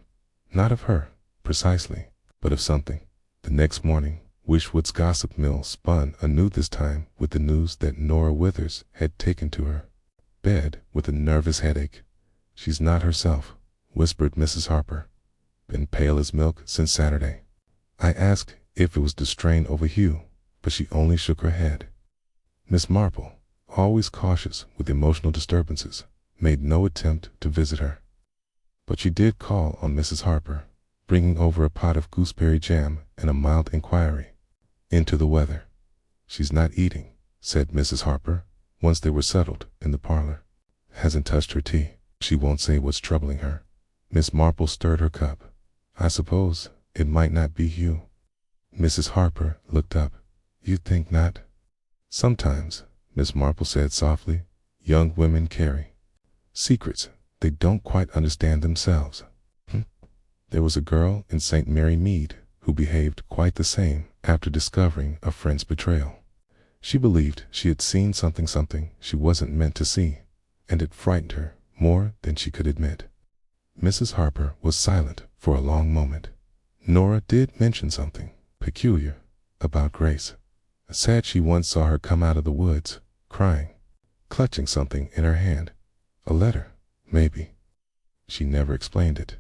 Not of her, precisely, but of something. The next morning, Wishwood's gossip mill spun anew, this time with the news that Nora Withers had taken to her bed with a nervous headache. "She's not herself," whispered Mrs. Harper. "Been pale as milk since Saturday." I asked if it was the strain over Hugh, but she only shook her head. Miss Marple, always cautious with emotional disturbances, made no attempt to visit her. But she did call on Mrs. Harper, bringing over a pot of gooseberry jam and a mild inquiry. into the weather. "She's not eating," said Mrs. Harper, once they were settled in the parlor. "Hasn't touched her tea. She won't say what's troubling her." Miss Marple stirred her cup. "I suppose it might not be you." Mrs. Harper looked up. "You think not?" "Sometimes," Miss Marple said softly, "young women carry secrets they don't quite understand themselves. There was a girl in St. Mary Mead who behaved quite the same after discovering a friend's betrayal. She believed she had seen something she wasn't meant to see, and it frightened her more than she could admit." Mrs. Harper was silent for a long moment. "Nora did mention something peculiar about Grace. Said she once saw her come out of the woods, crying, clutching something in her hand. A letter, maybe. She never explained it.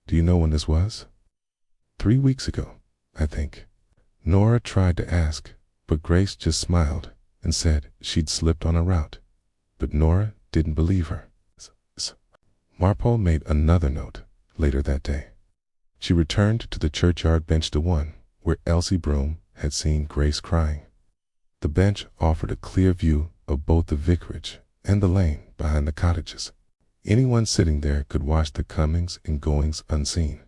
Do you know when this was?" 3 weeks ago, I think." Nora tried to ask, but Grace just smiled and said she'd slipped on a route. But Nora didn't believe her. Marple made another note later that day. She returned to the churchyard bench, the one where Elsie Broom had seen Grace crying. The bench offered a clear view of both the vicarage and the lane behind the cottages. Anyone sitting there could watch the comings and goings unseen.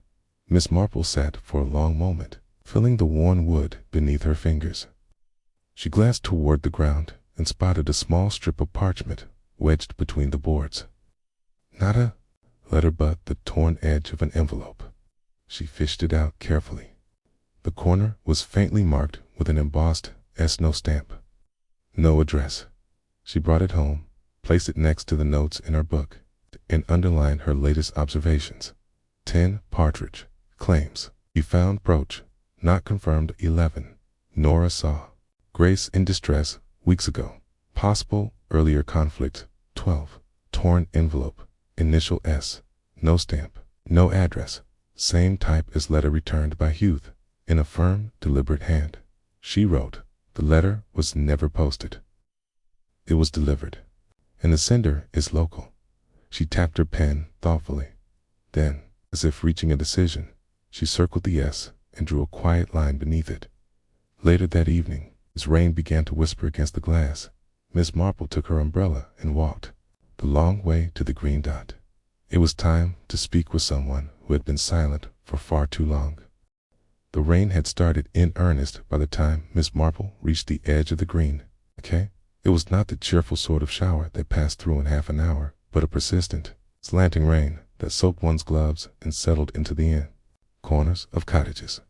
Miss Marple sat for a long moment, feeling the worn wood beneath her fingers. She glanced toward the ground and spotted a small strip of parchment wedged between the boards. Not a letter, but the torn edge of an envelope. She fished it out carefully. The corner was faintly marked with an embossed S-No stamp. No address. She brought it home, placed it next to the notes in her book, and underlined her latest observations. 10 Partridge. Claims. He found brooch. Not confirmed 11. Nora saw Grace in distress weeks ago. Possible earlier conflict 12. Torn envelope. Initial S. No stamp. No address. Same type as letter returned by Hugh, in a firm, deliberate hand. She wrote, "The letter was never posted. It was delivered, and the sender is local." She tapped her pen thoughtfully. Then, as if reaching a decision, she circled the S and drew a quiet line beneath it. Later that evening, as rain began to whisper against the glass, Miss Marple took her umbrella and walked the long way to the green dot. It was time to speak with someone who had been silent for far too long. The rain had started in earnest by the time Miss Marple reached the edge of the green. It was not the cheerful sort of shower that passed through in half an hour, but a persistent, slanting rain that soaked one's gloves and settled into the corners of cottages.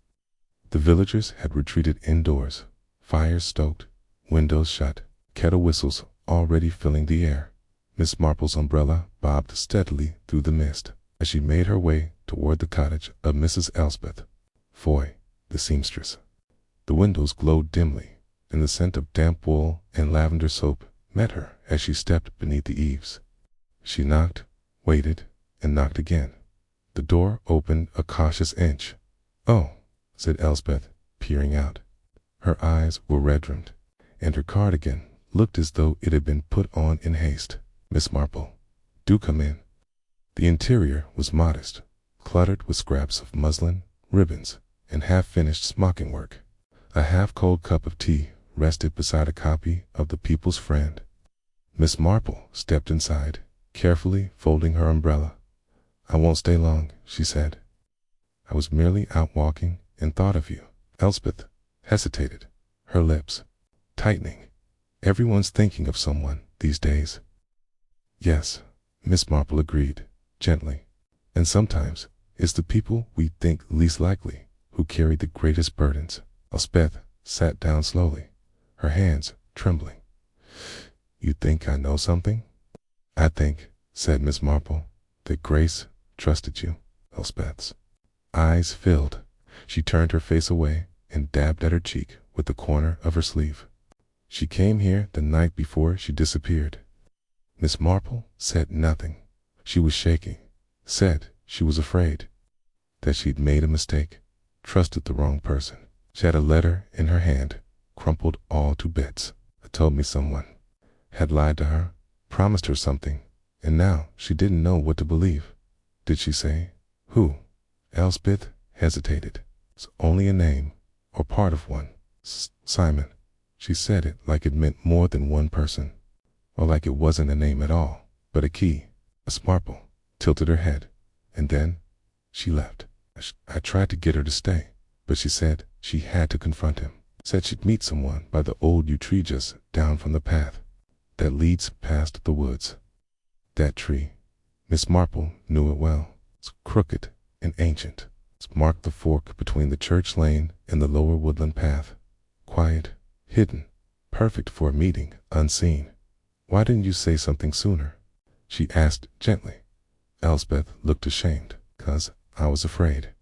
The villagers had retreated indoors, fires stoked, windows shut, kettle whistles already filling the air. Miss Marple's umbrella bobbed steadily through the mist as she made her way toward the cottage of Mrs. Elspeth Foy, the seamstress. The windows glowed dimly, and the scent of damp wool and lavender soap met her as she stepped beneath the eaves. She knocked, waited, and knocked again. The door opened a cautious inch. "Oh," said Elspeth, peering out. Her eyes were red-rimmed, and her cardigan looked as though it had been put on in haste. "Miss Marple, do come in." The interior was modest, cluttered with scraps of muslin, ribbons, and half-finished smocking work. A half-cold cup of tea rested beside a copy of The People's Friend. Miss Marple stepped inside, carefully folding her umbrella. "I won't stay long," she said. "I was merely out walking and thought of you." Elspeth hesitated, her lips tightening. "Everyone's thinking of someone these days." "Yes," Miss Marple agreed, gently. "And sometimes it's the people we think least likely who carry the greatest burdens." Elspeth sat down slowly, her hands trembling. "You think I know something?" "I think," said Miss Marple, "that Grace trusted you." Elspeth's eyes filled. She turned her face away and dabbed at her cheek with the corner of her sleeve. "She came here the night before she disappeared." Miss Marple said nothing. She was shaking, said she was afraid, that she'd made a mistake, trusted the wrong person. She had a letter in her hand, crumpled all to bits. It told me someone had lied to her, promised her something, and now she didn't know what to believe. "Did she say who?" Elspeth hesitated. "It's only a name, or part of one. Simon. She said it like it meant more than one person, or like it wasn't a name at all, but a key. Miss Marple tilted her head, and then she left. I tried to get her to stay, but she said she had to confront him. Said she'd meet someone by the old yew tree just down from the path that leads past the woods. That tree, Miss Marple knew it well. It's crooked and ancient. It's marked the fork between the church lane and the lower woodland path. Quiet, hidden, perfect for a meeting unseen. Why didn't you say something sooner? She asked gently. Elspeth looked ashamed. 'Cause I was afraid.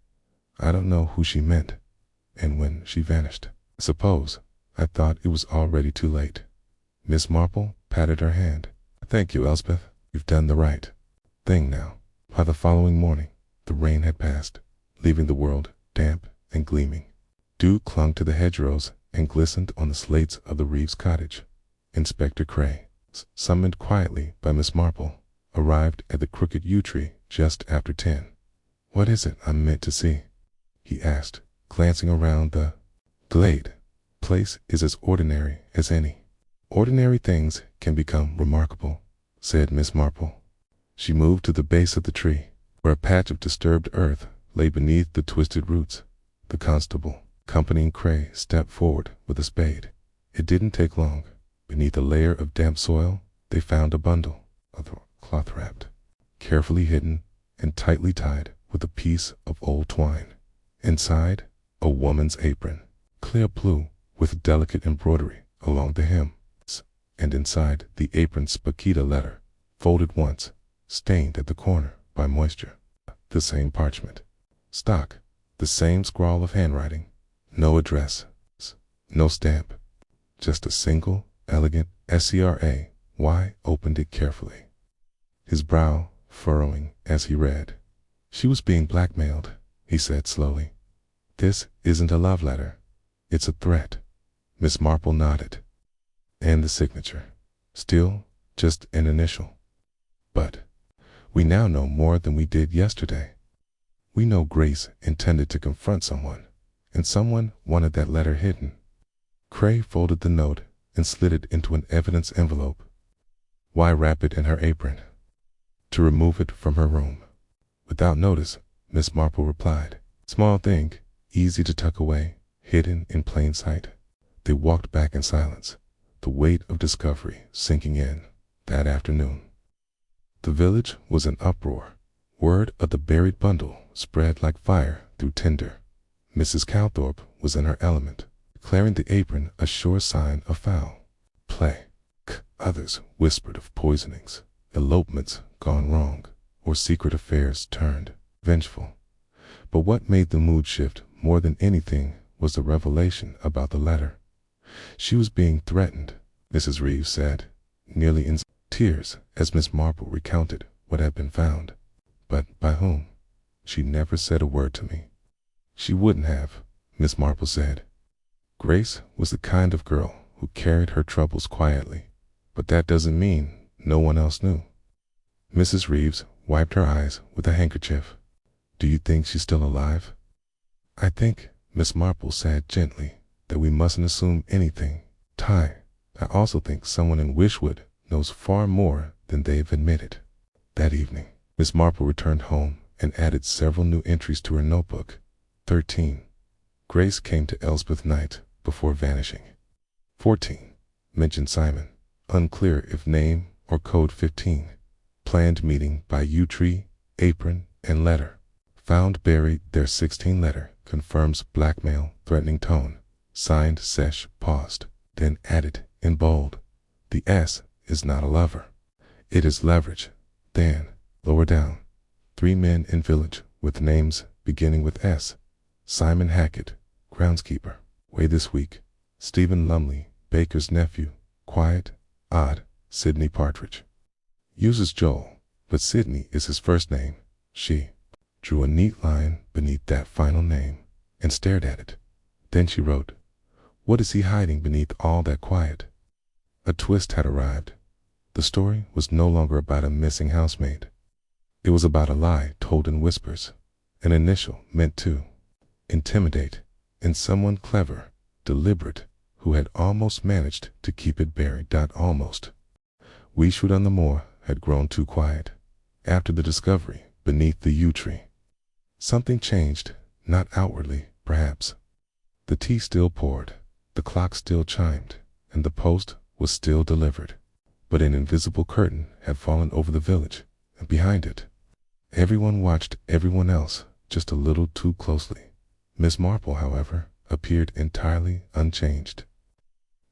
I don't know who she meant, and when she vanished. I suppose I thought it was already too late. Miss Marple patted her hand. Thank you, Elspeth. You've done the right thing now. By the following morning, the rain had passed, leaving the world damp and gleaming. Dew clung to the hedgerows and glistened on the slates of the Reeves cottage. Inspector Cray, summoned quietly by Miss Marple, arrived at the crooked yew tree just after 10. What is it I'm meant to see? He asked, glancing around the glade. Place is as ordinary as any. Ordinary things can become remarkable, said Miss Marple. She moved to the base of the tree, where a patch of disturbed earth lay beneath the twisted roots. The constable, accompanying Cray, stepped forward with a spade. It didn't take long. Beneath a layer of damp soil, they found a bundle of cloth wrapped, carefully hidden and tightly tied with a piece of old twine. Inside, a woman's apron, clear blue with delicate embroidery along the hem, and inside the apron's Paquita letter, folded once, stained at the corner by moisture. The same parchment stock, the same scrawl of handwriting, no address, no stamp, just a single, elegant SCRA. Y opened it carefully, his brow furrowing as he read. She was being blackmailed, he said slowly. This isn't a love letter. It's a threat. Miss Marple nodded. And the signature. Still just an initial. But we now know more than we did yesterday. We know Grace intended to confront someone, and someone wanted that letter hidden. Cray folded the note and slid it into an evidence envelope. Why wrap it in her apron? To remove it from her room. Without notice, Miss Marple replied. Small thing, easy to tuck away, hidden in plain sight. They walked back in silence, the weight of discovery sinking in. That afternoon, the village was in uproar. Word of the buried bundle spread like fire through tinder. Mrs. Calthorpe was in her element, declaring the apron a sure sign of foul play. Others whispered of poisonings, elopements gone wrong, or secret affairs turned vengeful. But what made the mood shift more than anything was the revelation about the letter. She was being threatened, Mrs. Reeves said, nearly in tears as Miss Marple recounted what had been found. But by whom? She never said a word to me. She wouldn't have, Miss Marple said. Grace was the kind of girl who carried her troubles quietly, but that doesn't mean no one else knew. Mrs. Reeves wiped her eyes with a handkerchief. Do you think she's still alive? I think, Miss Marple said gently, that we mustn't assume anything. I also think someone in Wishwood knows far more than they've admitted. That evening, Miss Marple returned home and added several new entries to her notebook. 13. Grace came to Elspeth night before vanishing. 14. Mentioned Simon, unclear if name or code. 15. Planned meeting by yew tree, apron, and letter. Found buried there. 16. Letter confirms blackmail, threatening tone. Signed Sesh. Paused, then added in bold. The S is not a lover. It is leverage. Then, lower down, 3 men in village with names beginning with S. Simon Hackett, groundskeeper. Way this week. Stephen Lumley, baker's nephew. Quiet, odd, Sidney Partridge. Uses Joel, but Sidney is his first name. She drew a neat line beneath that final name and stared at it. Then she wrote, what is he hiding beneath all that quiet? A twist had arrived. The story was no longer about a missing housemaid. It was about a lie told in whispers, an initial meant to intimidate, and someone clever, deliberate, who had almost managed to keep it buried. Almost. Weeshwood-on-the-Moor had grown too quiet after the discovery beneath the yew tree. Something changed, not outwardly, perhaps. The tea still poured, the clock still chimed, and the post was still delivered. But an invisible curtain had fallen over the village, and behind it, everyone watched everyone else just a little too closely. Miss Marple, however, appeared entirely unchanged.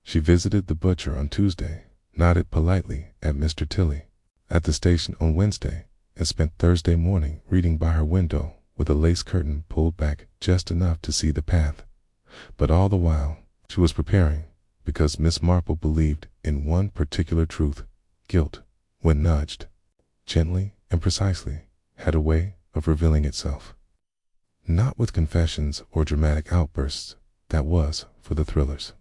She visited the butcher on Tuesday, nodded politely at Mr. Tilley at the station on Wednesday, and spent Thursday morning reading by her window with a lace curtain pulled back just enough to see the path. But all the while, she was preparing, because Miss Marple believed in one particular truth: guilt, when nudged, gently and precisely, had a way of revealing itself. Not with confessions or dramatic outbursts, that was for the thrillers.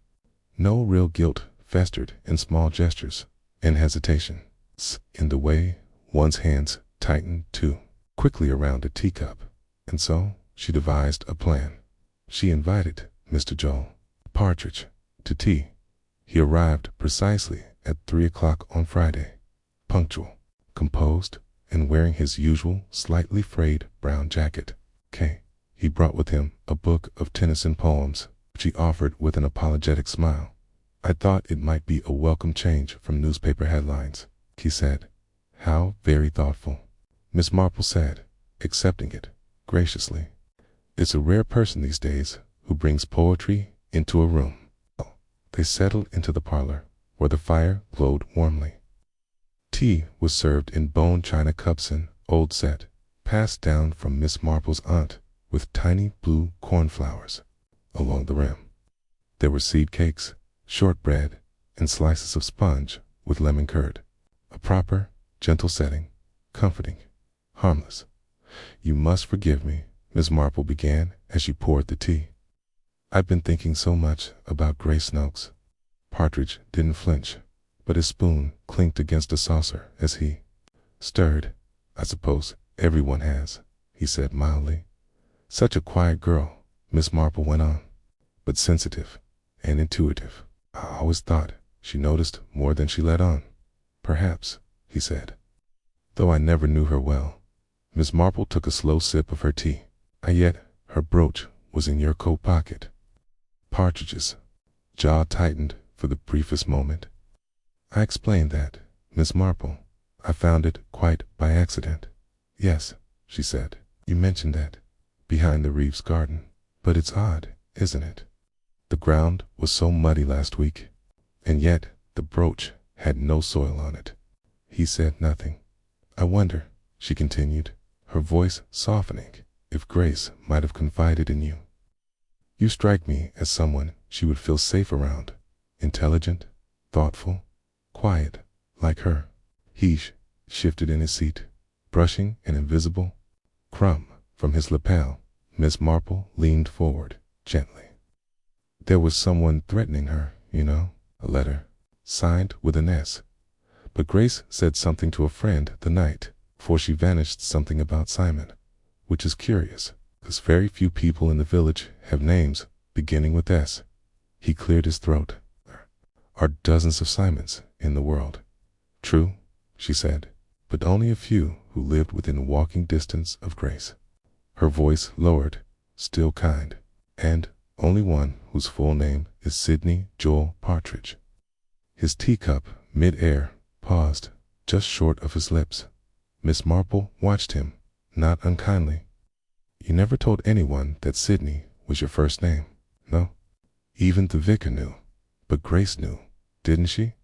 No, real guilt festered in small gestures and hesitations, in the way one's hands tightened too quickly around a teacup. And so she devised a plan. She invited Mr. Joel Partridge to tea. He arrived precisely at 3 o'clock on Friday, punctual, composed, and wearing his usual slightly frayed brown jacket. He brought with him a book of Tennyson poems, which he offered with an apologetic smile. "I thought it might be a welcome change from newspaper headlines," he said. "How very thoughtful," Miss Marple said, accepting it graciously. "It's a rare person these days who brings poetry into a room." They settled into the parlor, where the fire glowed warmly. Tea was served in bone china cups and old set, passed down from Miss Marple's aunt, with tiny blue cornflowers along the rim. There were seed cakes, shortbread, and slices of sponge with lemon curd. A proper, gentle setting, comforting, harmless. "You must forgive me," Miss Marple began as she poured the tea. "I've been thinking so much about Grace Snokes." Partridge didn't flinch, but his spoon clinked against a saucer as he stirred. "I suppose everyone has," he said mildly. "Such a quiet girl," Miss Marple went on, "but sensitive and intuitive. I always thought she noticed more than she let on." "Perhaps," he said, "though I never knew her well." Miss Marple took a slow sip of her tea. "Yet her brooch was in your coat pocket." Partridge's jaw tightened for the briefest moment. "I explained that, Miss Marple. I found it quite by accident." "Yes," she said, "you mentioned that, behind the Reeves garden. But it's odd, isn't it? The ground was so muddy last week, and yet the brooch had no soil on it." He said nothing. "I wonder," she continued, her voice softening, "if Grace might have confided in you. You strike me as someone she would feel safe around, intelligent, thoughtful, quiet, like her." He shifted in his seat, brushing an invisible crumb from his lapel. Miss Marple leaned forward gently. "There was someone threatening her, you know, a letter, signed with an S. But Grace said something to a friend the night before she vanished, something about Simon, which is curious, because very few people in the village have names beginning with S." He cleared his throat. "There are dozens of Simons in the world." "True," she said, "but only a few who lived within walking distance of Grace." Her voice lowered, still kind. "And only one whose full name is Sidney Joel Partridge." His teacup, mid-air, paused just short of his lips. Miss Marple watched him, not unkindly. "You never told anyone that Sidney was your first name, no? Even the vicar knew, but Grace knew, didn't she?"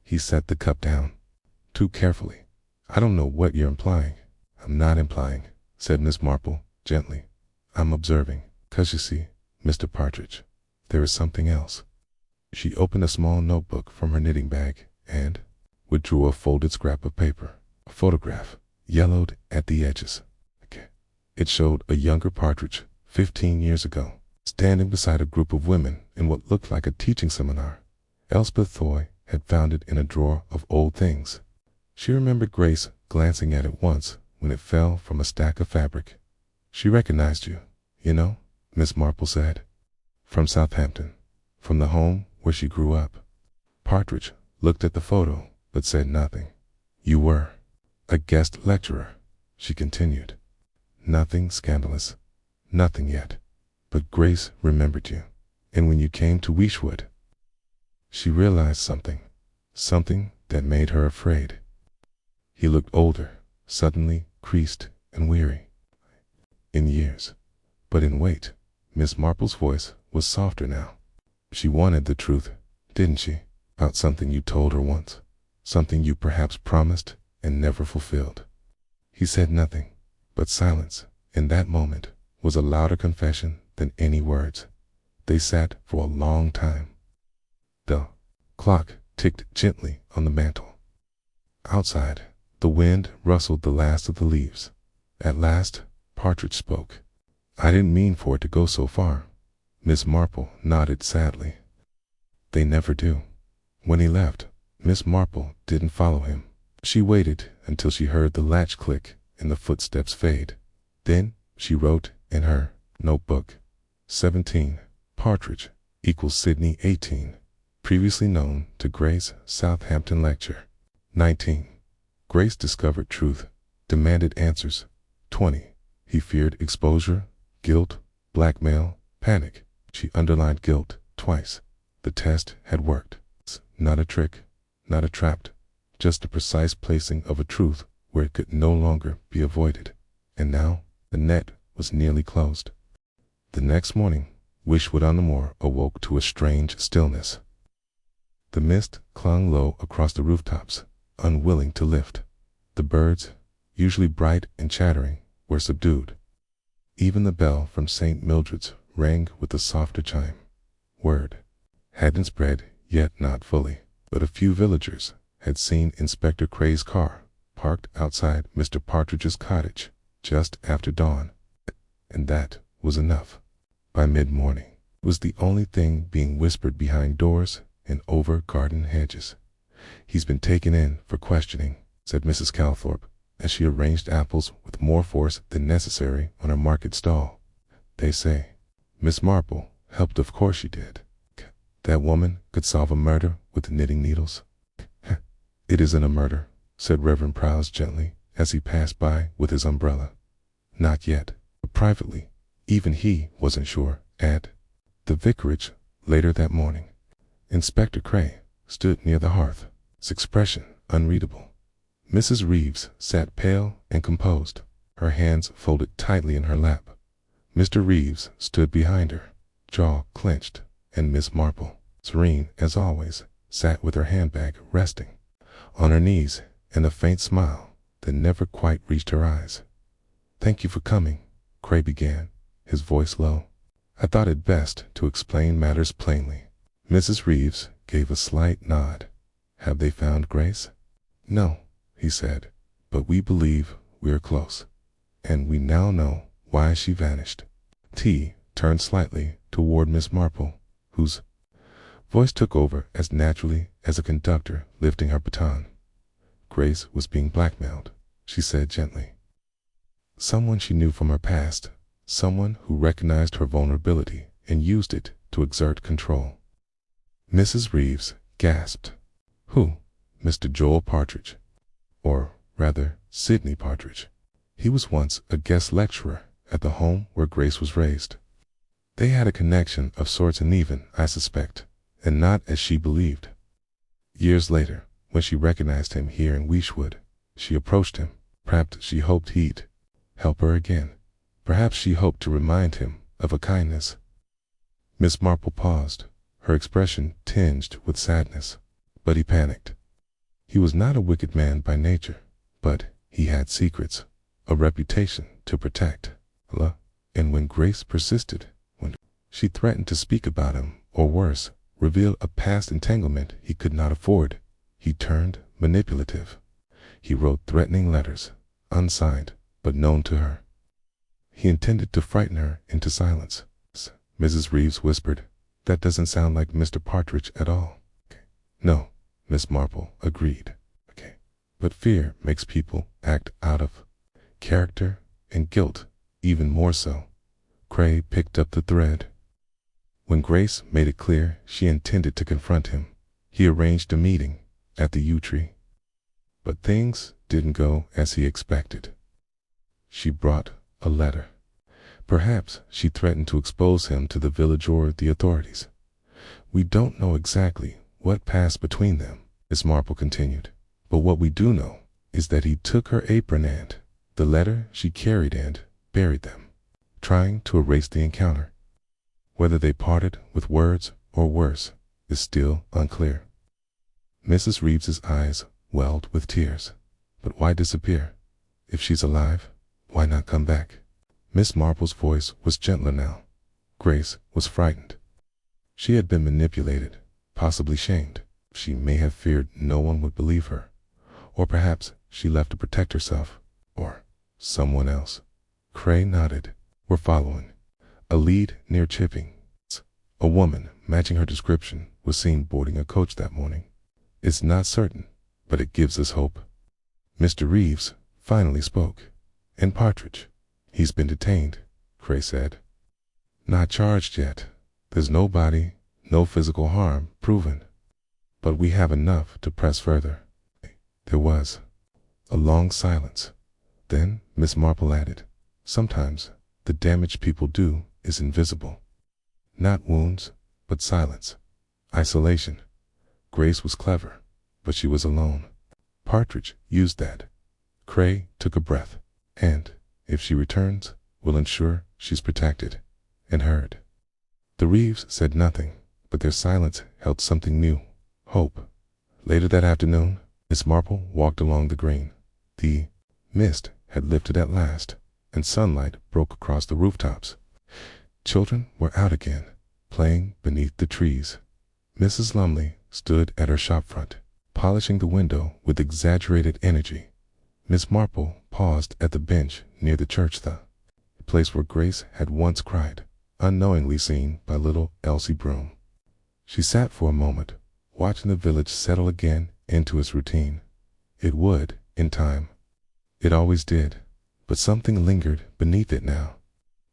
He set the cup down, too carefully. "I don't know what you're implying." "I'm not implying," said Miss Marple gently. "I'm observing, 'cause you see, Mr. Partridge, there is something else." She opened a small notebook from her knitting bag and withdrew a folded scrap of paper, a photograph, yellowed at the edges. It showed a younger Partridge, 15 years ago, standing beside a group of women in what looked like a teaching seminar. Elspeth Thoy had found it in a drawer of old things. She remembered Grace glancing at it once when it fell from a stack of fabric. "She recognized you, you know," Miss Marple said. "From Southampton, from the home where she grew up. Partridge looked at the photo, but said nothing. You were a guest lecturer, she continued. Nothing scandalous, nothing yet. But Grace remembered you. And when you came to Weeshwood, she realized something that made her afraid. He looked older, suddenly creased and weary. In years, but in weight. Miss Marple's voice was softer now. She wanted the truth, didn't she? About something you told her once, something you perhaps promised and never fulfilled. He said nothing, but silence, in that moment, was a louder confession than any words. They sat for a long time. The clock ticked gently on the mantel. Outside, the wind rustled the last of the leaves. At last, Partridge spoke. I didn't mean for it to go so far. Miss Marple nodded sadly. They never do. When he left, Miss Marple didn't follow him. She waited until she heard the latch click and the footsteps fade. Then she wrote in her notebook, 17, Partridge equals Sydney 18, previously known to Grace Southampton lecture. 19. Grace discovered truth, demanded answers. 20. He feared exposure, guilt, blackmail, panic. She underlined guilt twice. The test had worked. Not a trick, not a trap, just the precise placing of a truth where it could no longer be avoided. And now the net was nearly closed. The next morning, Weeshwood-on-the-Moor awoke to a strange stillness. The mist clung low across the rooftops, unwilling to lift. The birds, usually bright and chattering, were subdued. Even the bell from St. Mildred's rang with a softer chime. Word hadn't spread, yet not fully, but a few villagers had seen Inspector Cray's car parked outside Mr. Partridge's cottage just after dawn, and that was enough. By mid-morning, it was the only thing being whispered behind doors and over garden hedges. He's been taken in for questioning, said Mrs. Calthorpe, as she arranged apples with more force than necessary on her market stall. They say Miss Marple helped, of course she did. That woman could solve a murder with knitting needles. It isn't a murder, said Reverend Prowse gently as he passed by with his umbrella. Not yet, but privately, even he wasn't sure. At the vicarage, later that morning, Inspector Cray stood near the hearth, his expression unreadable. Mrs. Reeves sat pale and composed, her hands folded tightly in her lap. Mr. Reeves stood behind her, jaw clenched, and Miss Marple, serene as always, sat with her handbag resting on her knees and a faint smile that never quite reached her eyes. Thank you for coming, Cray began, his voice low. I thought it best to explain matters plainly. Mrs. Reeves gave a slight nod. Have they found Grace? No, he said, but we believe we're close, and we now know why she vanished. T turned slightly toward Miss Marple, whose voice took over as naturally as a conductor lifting her baton. Grace was being blackmailed, she said gently. Someone she knew from her past, someone who recognized her vulnerability and used it to exert control. Mrs. Reeves gasped. Who? Mr. Joel Partridge. Or rather, Sydney Partridge. He was once a guest lecturer at the home where Grace was raised. They had a connection of sorts, and even, I suspect, and not as she believed. Years later, when she recognized him here in Weeshwood, she approached him. Perhaps she hoped he'd help her again. Perhaps she hoped to remind him of a kindness. Miss Marple paused, her expression tinged with sadness. But he panicked. He was not a wicked man by nature, but he had secrets, a reputation to protect. And when Grace persisted, when she threatened to speak about him, or worse, reveal a past entanglement he could not afford, he turned manipulative. He wrote threatening letters, unsigned, but known to her. He intended to frighten her into silence. Mrs. Reeves whispered, That doesn't sound like Mr. Partridge at all. No, Miss Marple agreed. But fear makes people act out of character, and guilt even more so. Cray picked up the thread. When Grace made it clear she intended to confront him, he arranged a meeting at the yew tree. But things didn't go as he expected. She brought a letter. Perhaps she threatened to expose him to the village or the authorities. We don't know exactly what passed between them, Miss Marple continued, but what we do know is that he took her apron and the letter she carried and buried them, trying to erase the encounter. Whether they parted with words or worse is still unclear. Mrs. Reeves's eyes welled with tears. But why disappear? If she's alive, why not come back? Miss Marple's voice was gentler now. Grace was frightened. She had been manipulated, possibly shamed. She may have feared no one would believe her. Or perhaps she left to protect herself. Or someone else. Cray nodded. We're following. A lead near Chipping. A woman matching her description was seen boarding a coach that morning. It's not certain, but it gives us hope. Mr. Reeves finally spoke. And Partridge. He's been detained, Cray said. Not charged yet. There's no body, no physical harm proven. But we have enough to press further. There was a long silence. Then Miss Marple added, sometimes the damage people do is invisible. Not wounds, but silence. Isolation. Grace was clever, but she was alone. Partridge used that. Cray took a breath. And, if she returns, we'll ensure she's protected and heard. The Reeves said nothing, but their silence held something new. Hope. Later that afternoon, Miss Marple walked along the green. The mist had lifted at last, and sunlight broke across the rooftops. Children were out again, playing beneath the trees. Mrs. Lumley stood at her shop front, polishing the window with exaggerated energy. Miss Marple paused at the bench near the church, the place where Grace had once cried, unknowingly seen by little Elsie Broom. She sat for a moment, watching the village settle again into its routine. It would, in time. It always did, but something lingered beneath it now.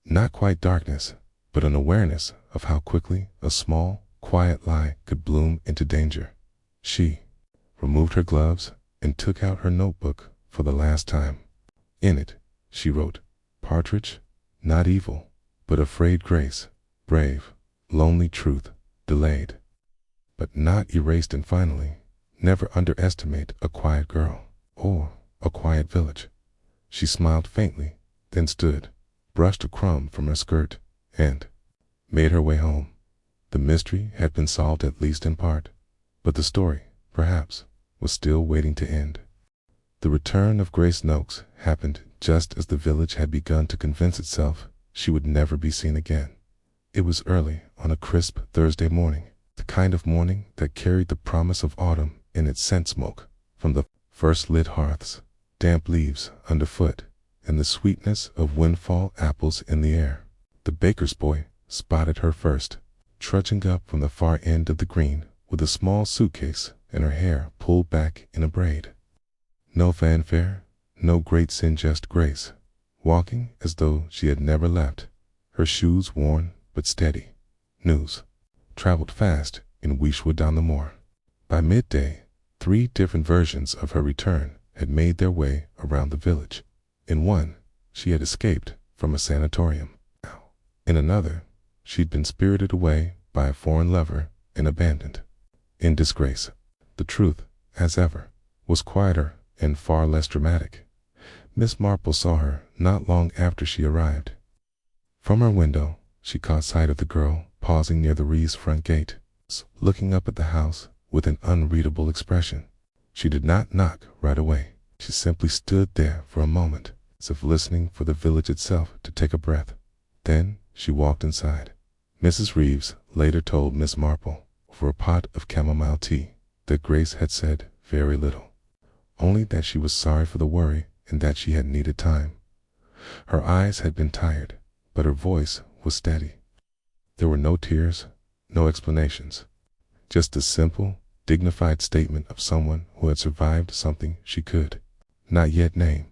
Not quite darkness, but an awareness of how quickly a small, quiet lie could bloom into danger. She removed her gloves and took out her notebook for the last time. In it, she wrote, Partridge, not evil, but afraid Grace, brave, lonely truth, delayed, but not erased. And finally, never underestimate a quiet girl, or a quiet village. She smiled faintly, then stood, brushed a crumb from her skirt, and made her way home. The mystery had been solved at least in part, but the story, perhaps, was still waiting to end. The return of Grace Noakes happened just as the village had begun to convince itself she would never be seen again. It was early on a crisp Thursday morning, the kind of morning that carried the promise of autumn in its scent. Smoke from the first lit hearths, damp leaves underfoot, and the sweetness of windfall apples in the air. The baker's boy spotted her first, trudging up from the far end of the green with a small suitcase and her hair pulled back in a braid. No fanfare, no great sin, just Grace, walking as though she had never left, her shoes worn but steady. News traveled fast in Weeshwood-on-the-Moor. By midday, 3 different versions of her return had made their way around the village. In one, she had escaped from a sanatorium. In another, she'd been spirited away by a foreign lover and abandoned. In disgrace. The truth, as ever, was quieter and far less dramatic. Miss Marple saw her not long after she arrived. From her window, she caught sight of the girl pausing near the Reeves' front gate, looking up at the house with an unreadable expression. She did not knock right away. She simply stood there for a moment, as if listening for the village itself to take a breath. Then she walked inside. Mrs. Reeves later told Miss Marple, over a pot of chamomile tea, that Grace had said very little, only that she was sorry for the worry and that she had needed time. Her eyes had been tired, but her voice was steady. There were no tears, no explanations, just a simple, dignified statement of someone who had survived something she could not yet name.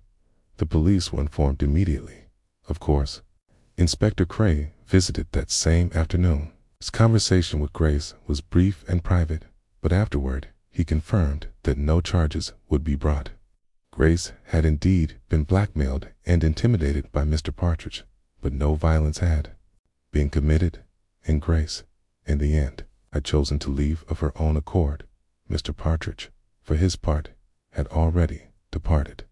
The police were informed immediately, of course. Inspector Cray visited that same afternoon, His conversation with Grace was brief and private, but afterward he confirmed that no charges would be brought. Grace had indeed been blackmailed and intimidated by Mr. Partridge, but no violence had been committed, and Grace, in the end, had chosen to leave of her own accord. Mr. Partridge, for his part, had already departed.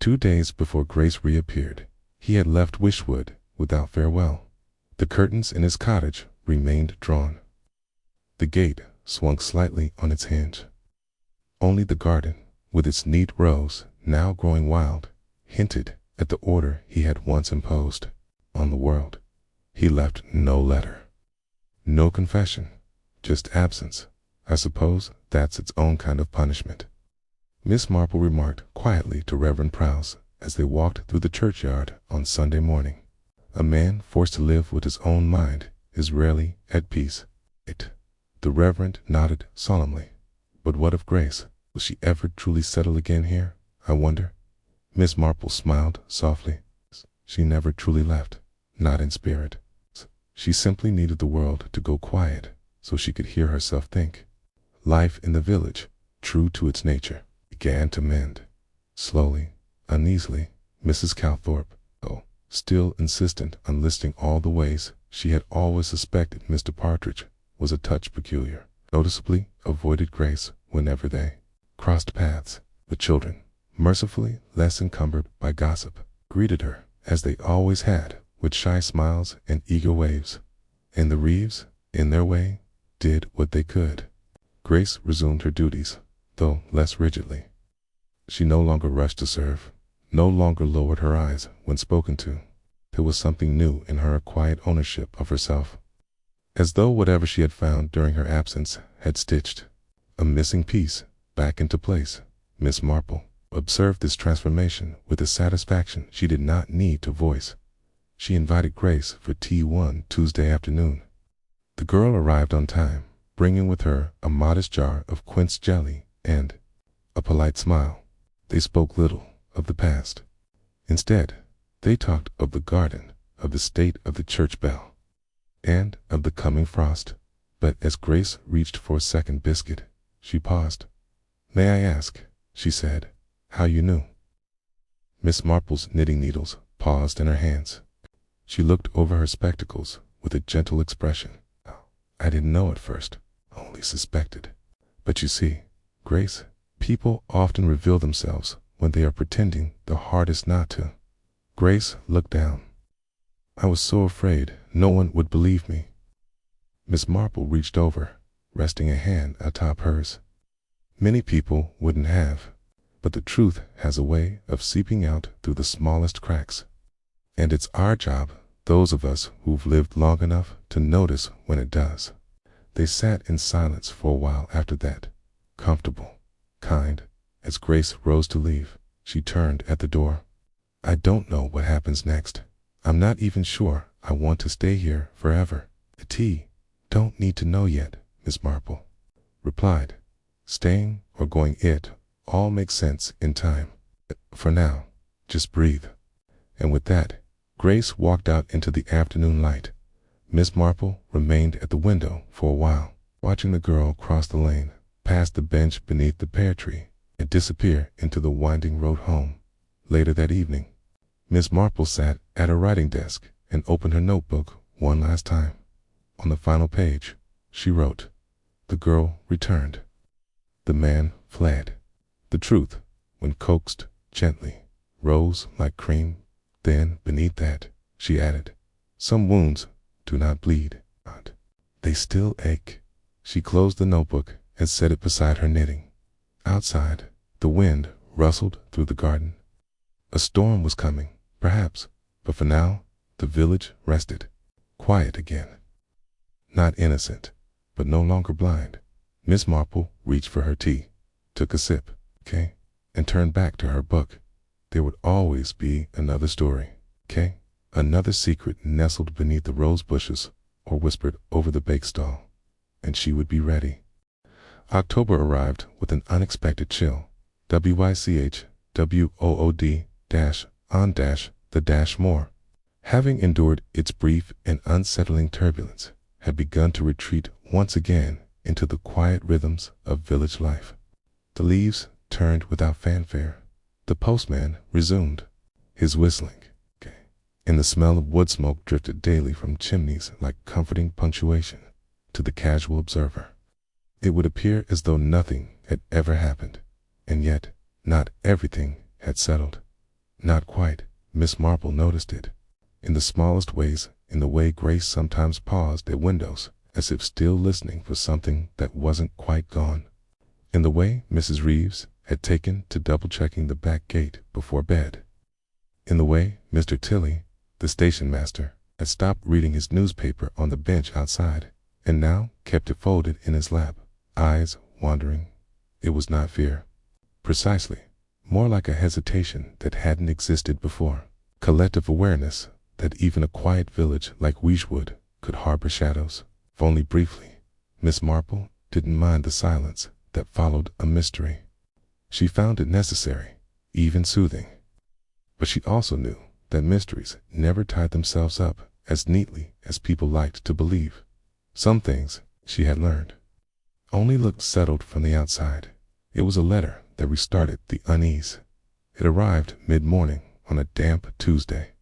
2 days before Grace reappeared, he had left Wishwood without farewell. The curtains in his cottage remained drawn. The gate swung slightly on its hinge. Only the garden, with its neat rows, now growing wild, hinted at the order he had once imposed on the world. He left no letter, no confession, just absence. I suppose that's its own kind of punishment. Miss Marple remarked quietly to Reverend Prowse as they walked through the churchyard on Sunday morning. A man forced to live with his own mind is rarely at peace. The Reverend nodded solemnly. But what of Grace? Will she ever truly settle again here, I wonder? Miss Marple smiled softly. She never truly left, not in spirit. She simply needed the world to go quiet so she could hear herself think. Life in the village, true to its nature, began to mend. Slowly, uneasily, Mrs. Calthorpe, though still insistent on listing all the ways she had always suspected Mr. Partridge was a touch peculiar, noticeably avoided Grace whenever they crossed paths. The children, mercifully less encumbered by gossip, greeted her, as they always had, with shy smiles and eager waves. And the Reeves, in their way, did what they could. Grace resumed her duties, though less rigidly. She no longer rushed to serve, no longer lowered her eyes when spoken to. There was something new in her quiet ownership of herself, as though whatever she had found during her absence had stitched a missing piece back into place. Miss Marple observed this transformation with a satisfaction she did not need to voice. She invited Grace for tea one Tuesday afternoon. The girl arrived on time, bringing with her a modest jar of quince jelly and a polite smile. They spoke little of the past. Instead, they talked of the garden, of the state of the church bell, and of the coming frost. But as Grace reached for a second biscuit, she paused. "May I ask," she said, "how you knew?" Miss Marple's knitting needles paused in her hands. She looked over her spectacles with a gentle expression. "I didn't know at first, only suspected. But you see, Grace, people often reveal themselves when they are pretending the hardest not to." Grace looked down. "I was so afraid no one would believe me." Miss Marple reached over, resting a hand atop hers. "Many people wouldn't have, but the truth has a way of seeping out through the smallest cracks. And it's our job, those of us who've lived long enough to notice when it does." They sat in silence for a while after that, comfortable, kind. As Grace rose to leave, she turned at the door. "I don't know what happens next. I'm not even sure I want to stay here forever." "The tea don't need to know yet," Miss Marple replied. "Staying or going, it all makes sense in time. For now, just breathe." And with that, Grace walked out into the afternoon light. Miss Marple remained at the window for a while, watching the girl cross the lane, past the bench beneath the pear tree, and disappear into the winding road home. Later that evening, Miss Marple sat at her writing desk and opened her notebook one last time. On the final page, she wrote, "The girl returned. The man fled." The truth, when coaxed gently, rose like cream. Then, beneath that, she added, "Some wounds do not bleed, but they still ache." She closed the notebook and set it beside her knitting. Outside, the wind rustled through the garden. A storm was coming, perhaps, but for now, the village rested, quiet again. Not innocent, but no longer blind. Miss Marple reached for her tea, took a sip, and turned back to her book. There would always be another story, another secret nestled beneath the rose bushes or whispered over the bake stall, and she would be ready. October arrived with an unexpected chill. WYCHWOOD-on-the-more, having endured its brief and unsettling turbulence, had begun to retreat once again into the quiet rhythms of village life. The leaves turned without fanfare. The postman resumed his whistling, and the smell of wood smoke drifted daily from chimneys like comforting punctuation to the casual observer. It would appear as though nothing had ever happened, and yet not everything had settled. Not quite. Miss Marple noticed it, in the smallest ways, in the way Grace sometimes paused at windows, as if still listening for something that wasn't quite gone, in the way Mrs. Reeves had taken to double-checking the back gate before bed, in the way Mr. Tilley, the station master, had stopped reading his newspaper on the bench outside, and now kept it folded in his lap, eyes wandering. It was not fear. Precisely. More like a hesitation that hadn't existed before. Collective awareness that even a quiet village like Weeshwood could harbor shadows, if only briefly. Miss Marple didn't mind the silence that followed a mystery. She found it necessary, even soothing. But she also knew that mysteries never tied themselves up as neatly as people liked to believe. Some things, she had learned, only looked settled from the outside. It was a letter that restarted the unease. It arrived mid-morning on a damp Tuesday.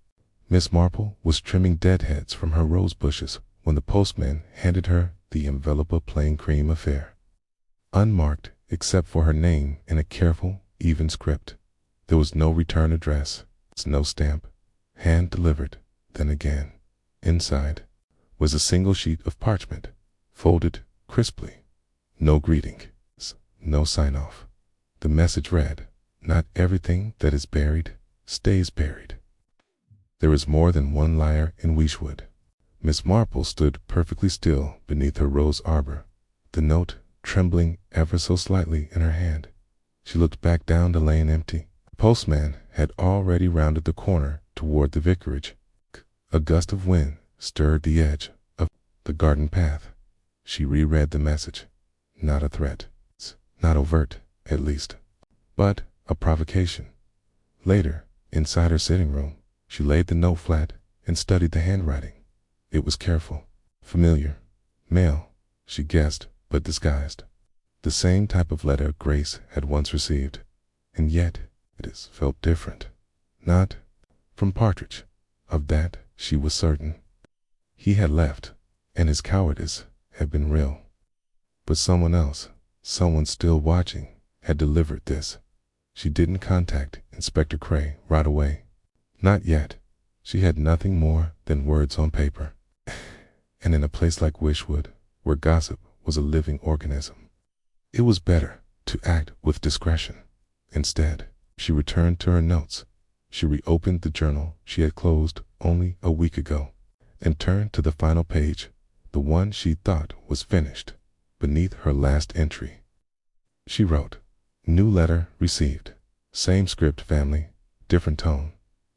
Miss Marple was trimming deadheads from her rose bushes when the postman handed her the envelope of plain cream affair, unmarked except for her name in a careful, even script. There was no return address, no stamp. Hand-delivered. Then again, inside, was a single sheet of parchment, folded crisply. No greeting, no sign-off. The message read, "Not everything that is buried stays buried. There is more than one liar in Weeshwood." Miss Marple stood perfectly still beneath her rose arbor, the note trembling ever so slightly in her hand. She looked back down the lane empty. The postman had already rounded the corner toward the vicarage. A gust of wind stirred the edge of the garden path. She reread the message. Not a threat. Not overt, at least, but a provocation. Later, inside her sitting room, she laid the note flat and studied the handwriting. It was careful, familiar. Mail, she guessed, but disguised. The same type of letter Grace had once received, and yet it felt different. Not from Partridge. Of that she was certain. He had left, and his cowardice had been real. But someone else, someone still watching, had delivered this. She didn't contact Inspector Cray right away. Not yet. She had nothing more than words on paper. And in a place like Weeshwood, where gossip was a living organism, it was better to act with discretion. Instead, she returned to her notes. She reopened the journal she had closed only a week ago, and turned to the final page, the one she thought was finished. Beneath her last entry, she wrote, "New letter received. Same script family, different tone.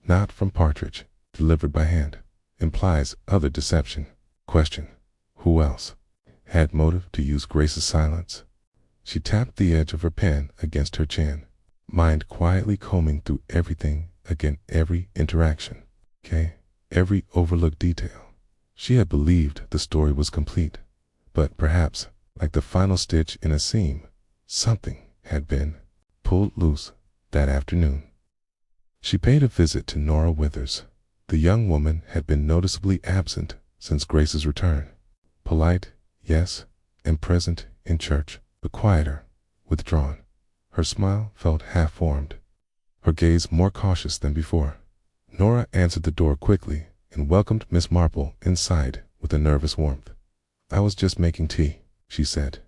Not from Partridge. Delivered by hand. Implies other deception. Question: who else had motive to use Grace's silence?" She tapped the edge of her pen against her chin, mind quietly combing through everything again, every interaction, every overlooked detail. She had believed the story was complete, but perhaps, like the final stitch in a seam, something had been pulled loose that afternoon. She paid a visit to Nora Withers. The young woman had been noticeably absent since Grace's return. Polite, yes, and present in church, but quieter, withdrawn. Her smile felt half-formed, her gaze more cautious than before. Nora answered the door quickly and welcomed Miss Marple inside with a nervous warmth. "I was just making tea," she said,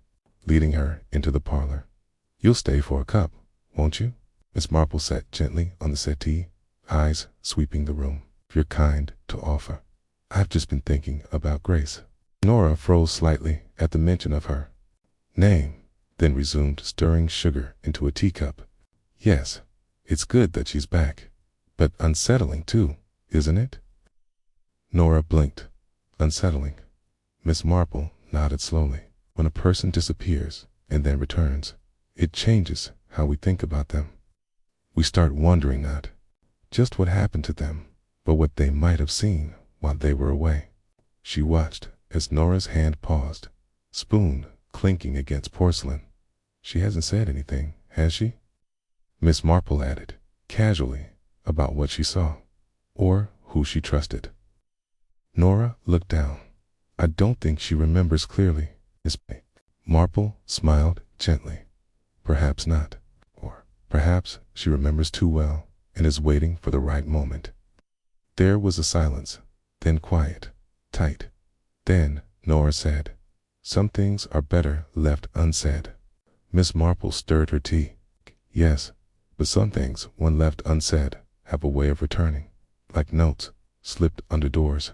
leading her into the parlor. "You'll stay for a cup, won't you?" Miss Marple sat gently on the settee, eyes sweeping the room. "If you're kind to offer. I've just been thinking about Grace." Nora froze slightly at the mention of her name, then resumed stirring sugar into a teacup. "Yes, it's good that she's back, but unsettling too, isn't it?" Nora blinked. "Unsettling?" Miss Marple nodded slowly. "When a person disappears and then returns, it changes how we think about them. We start wondering not just what happened to them, but what they might have seen while they were away." She watched as Nora's hand paused, spoon clinking against porcelain. "She hasn't said anything, has she?" Miss Marple added, casually, about what she saw, or who she trusted. Nora looked down. "I don't think she remembers clearly, Miss Marple smiled gently. "Perhaps not. Or perhaps she remembers too well and is waiting for the right moment." There was a silence, then quiet, tight. Then Nora said, "Some things are better left unsaid." Miss Marple stirred her tea. "Yes, but some things, when left unsaid, have a way of returning, like notes slipped under doors."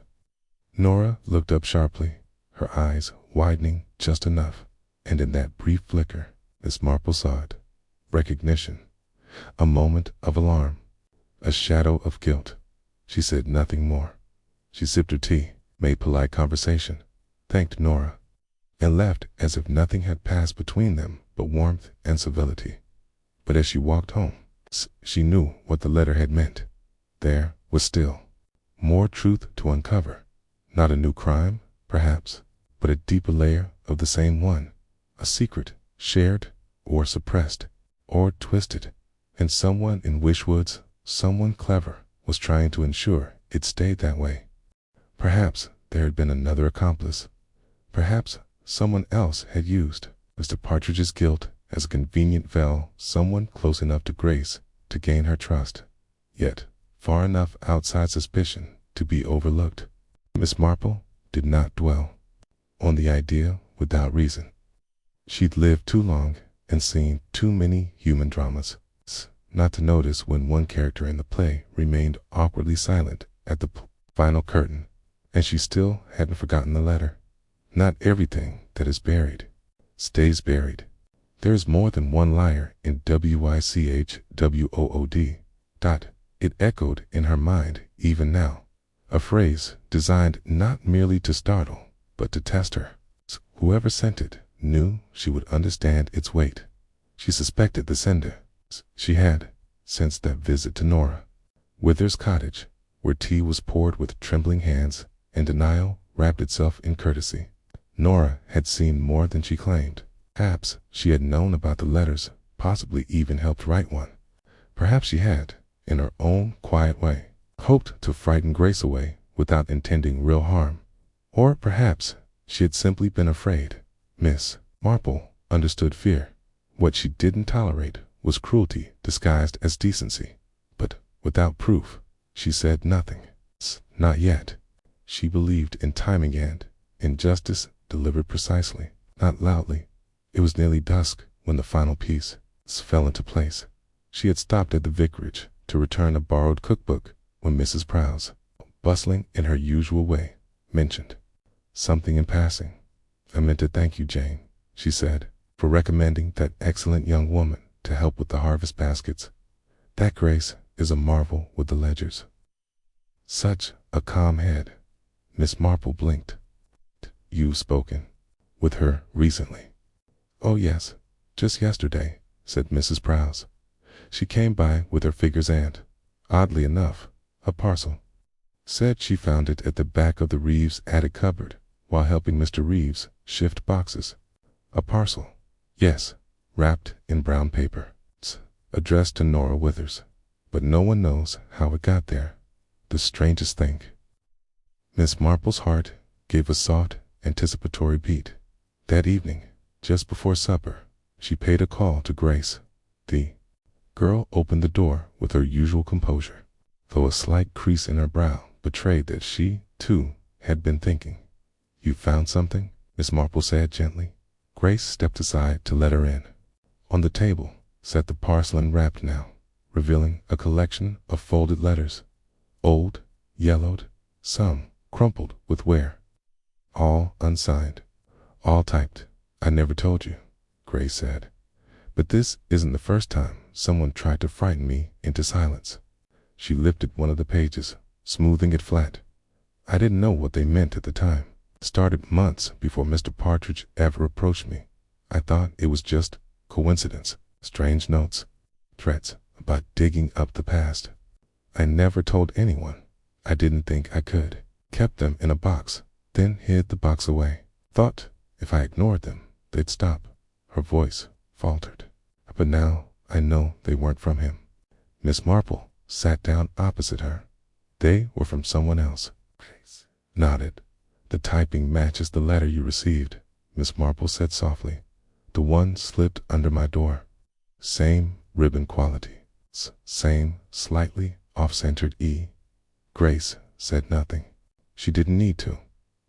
Nora looked up sharply, her eyes widening just enough, and in that brief flicker, Miss Marple saw it. Recognition. A moment of alarm. A shadow of guilt. She said nothing more. She sipped her tea, made polite conversation, thanked Nora, and left as if nothing had passed between them but warmth and civility. But as she walked home, she knew what the letter had meant. There was still more truth to uncover. Not a new crime, perhaps, but a deeper layer of the same one. A secret, shared, or suppressed, or twisted. And someone in Wishwoods, someone clever, was trying to ensure it stayed that way. Perhaps there had been another accomplice. Perhaps someone else had used Mr. Partridge's guilt as a convenient veil, someone close enough to Grace to gain her trust, yet far enough outside suspicion to be overlooked. Miss Marple did not dwell on the idea without reason. She'd lived too long and seen too many human dramas not to notice when one character in the play remained awkwardly silent at the final curtain, and she still hadn't forgotten the letter. Not everything that is buried stays buried. There is more than one liar in WICHWOOD. It echoed in her mind even now, a phrase designed not merely to startle, but to test her. Whoever sent it knew she would understand its weight. She suspected the sender. She had, since that visit to Nora Wither's cottage, where tea was poured with trembling hands and denial wrapped itself in courtesy. Nora had seen more than she claimed. Perhaps she had known about the letters, possibly even helped write one. Perhaps she had, in her own quiet way, hoped to frighten Grace away without intending real harm. Or perhaps she had simply been afraid. Miss Marple understood fear. What she didn't tolerate was cruelty disguised as decency. But without proof, she said nothing. Not yet. She believed in timing and in justice delivered precisely, not loudly. It was nearly dusk when the final piece fell into place. She had stopped at the vicarage to return a borrowed cookbook when Mrs. Prowse, bustling in her usual way, mentioned something in passing. "I meant to thank you, Jane," she said, "for recommending that excellent young woman to help with the harvest baskets. That Grace is a marvel with the ledgers." Such a calm head. Miss Marple blinked. "You've spoken with her recently?" "Oh yes, just yesterday," said Mrs. Prowse. "She came by with her figures and, oddly enough, a parcel. Said she found it at the back of the Reeves attic cupboard while helping Mr. Reeves shift boxes. A parcel, yes, wrapped in brown paper. It's addressed to Nora Withers, but no one knows how it got there. The strangest thing." Miss Marple's heart gave a soft, anticipatory beat. That evening, just before supper, she paid a call to Grace. The girl opened the door with her usual composure, though a slight crease in her brow betrayed that she, too, had been thinking. "You found something?" Miss Marple said gently. Grace stepped aside to let her in. On the table sat the parcel unwrapped now, revealing a collection of folded letters, old, yellowed, some crumpled with wear, all unsigned, all typed. "I never told you," Grace said, "but this isn't the first time someone tried to frighten me into silence." She lifted one of the pages, smoothing it flat. "I didn't know what they meant at the time. Started months before Mr. Partridge ever approached me. I thought it was just coincidence, strange notes, threats about digging up the past. I never told anyone. I didn't think I could. Kept them in a box. then hid the box away. Thought if I ignored them, they'd stop. Her voice faltered. But now I know they weren't from him. Miss Marple sat down opposite her. They were from someone else. Grace nodded. The typing matches the letter you received, Miss Marple said softly. The one slipped under my door. Same ribbon quality. Same slightly off-centered E. Grace said nothing. She didn't need to.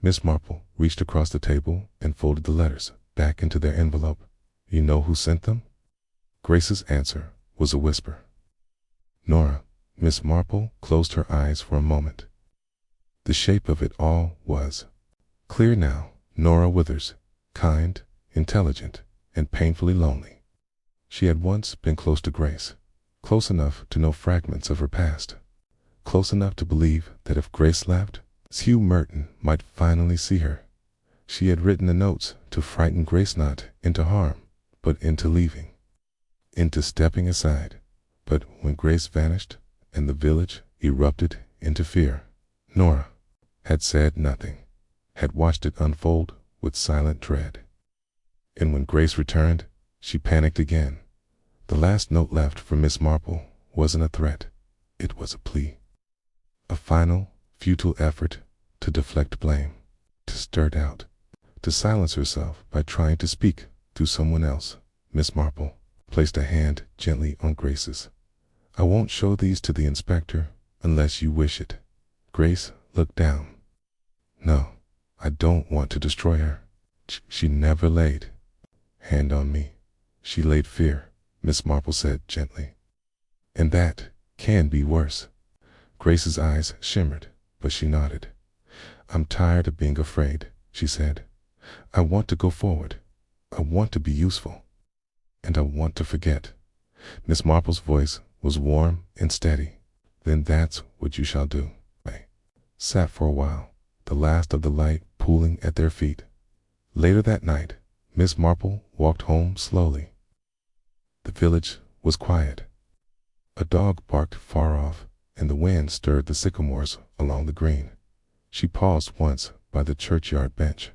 Miss Marple reached across the table and folded the letters back into their envelope. You know who sent them? Grace's answer was a whisper. Nora. Miss Marple closed her eyes for a moment. The shape of it all was clear now. Nora Withers, kind, intelligent, and painfully lonely. She had once been close to Grace, close enough to know fragments of her past, close enough to believe that if Grace left, Hugh Merton might finally see her. She had written the notes to frighten Grace not into harm, but into leaving, into stepping aside. But when Grace vanished and the village erupted into fear, Nora had said nothing, had watched it unfold with silent dread. And when Grace returned, she panicked again. The last note left for Miss Marple wasn't a threat. It was a plea. A final, futile effort to deflect blame, to stir doubt, to silence herself by trying to speak to someone else. Miss Marple placed a hand gently on Grace's. I won't show these to the inspector unless you wish it. Grace looked down. No, I don't want to destroy her. She never laid hand on me. She laid fear, Miss Marple said gently. And that can be worse. Grace's eyes shimmered, but she nodded. I'm tired of being afraid, she said. I want to go forward. I want to be useful. And I want to forget. Miss Marple's voice was warm and steady. Then that's what you shall do. They sat for a while, the last of the light pooling at their feet. Later that night, Miss Marple walked home slowly. The village was quiet. A dog barked far off, and the wind stirred the sycamores along the green. She paused once by the churchyard bench,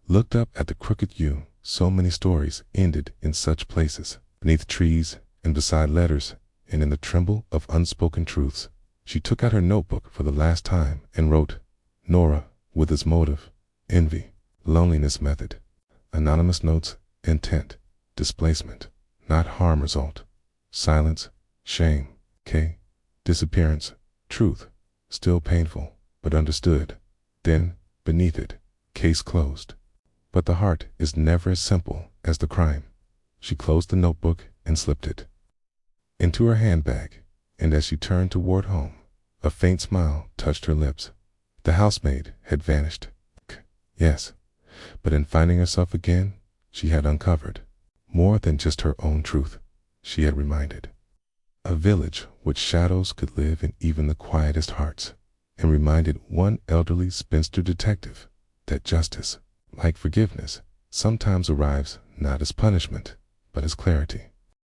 looked up at the crooked U. So many stories ended in such places, beneath trees and beside letters, and in the tremble of unspoken truths. She took out her notebook for the last time and wrote, Nora, with its motive, envy, loneliness method, anonymous notes, intent, displacement, not harm result, silence, shame, K, disappearance, truth, still painful, but understood. Then, beneath it, case closed. But the heart is never as simple as the crime. She closed the notebook and slipped it into her handbag, and as she turned toward home, a faint smile touched her lips. The housemaid had vanished. Yes, but in finding herself again, she had uncovered more than just her own truth. She had reminded a village which shadows could live in even the quietest hearts, and reminded one elderly spinster detective that justice, like forgiveness, sometimes arrives not as punishment, but as clarity.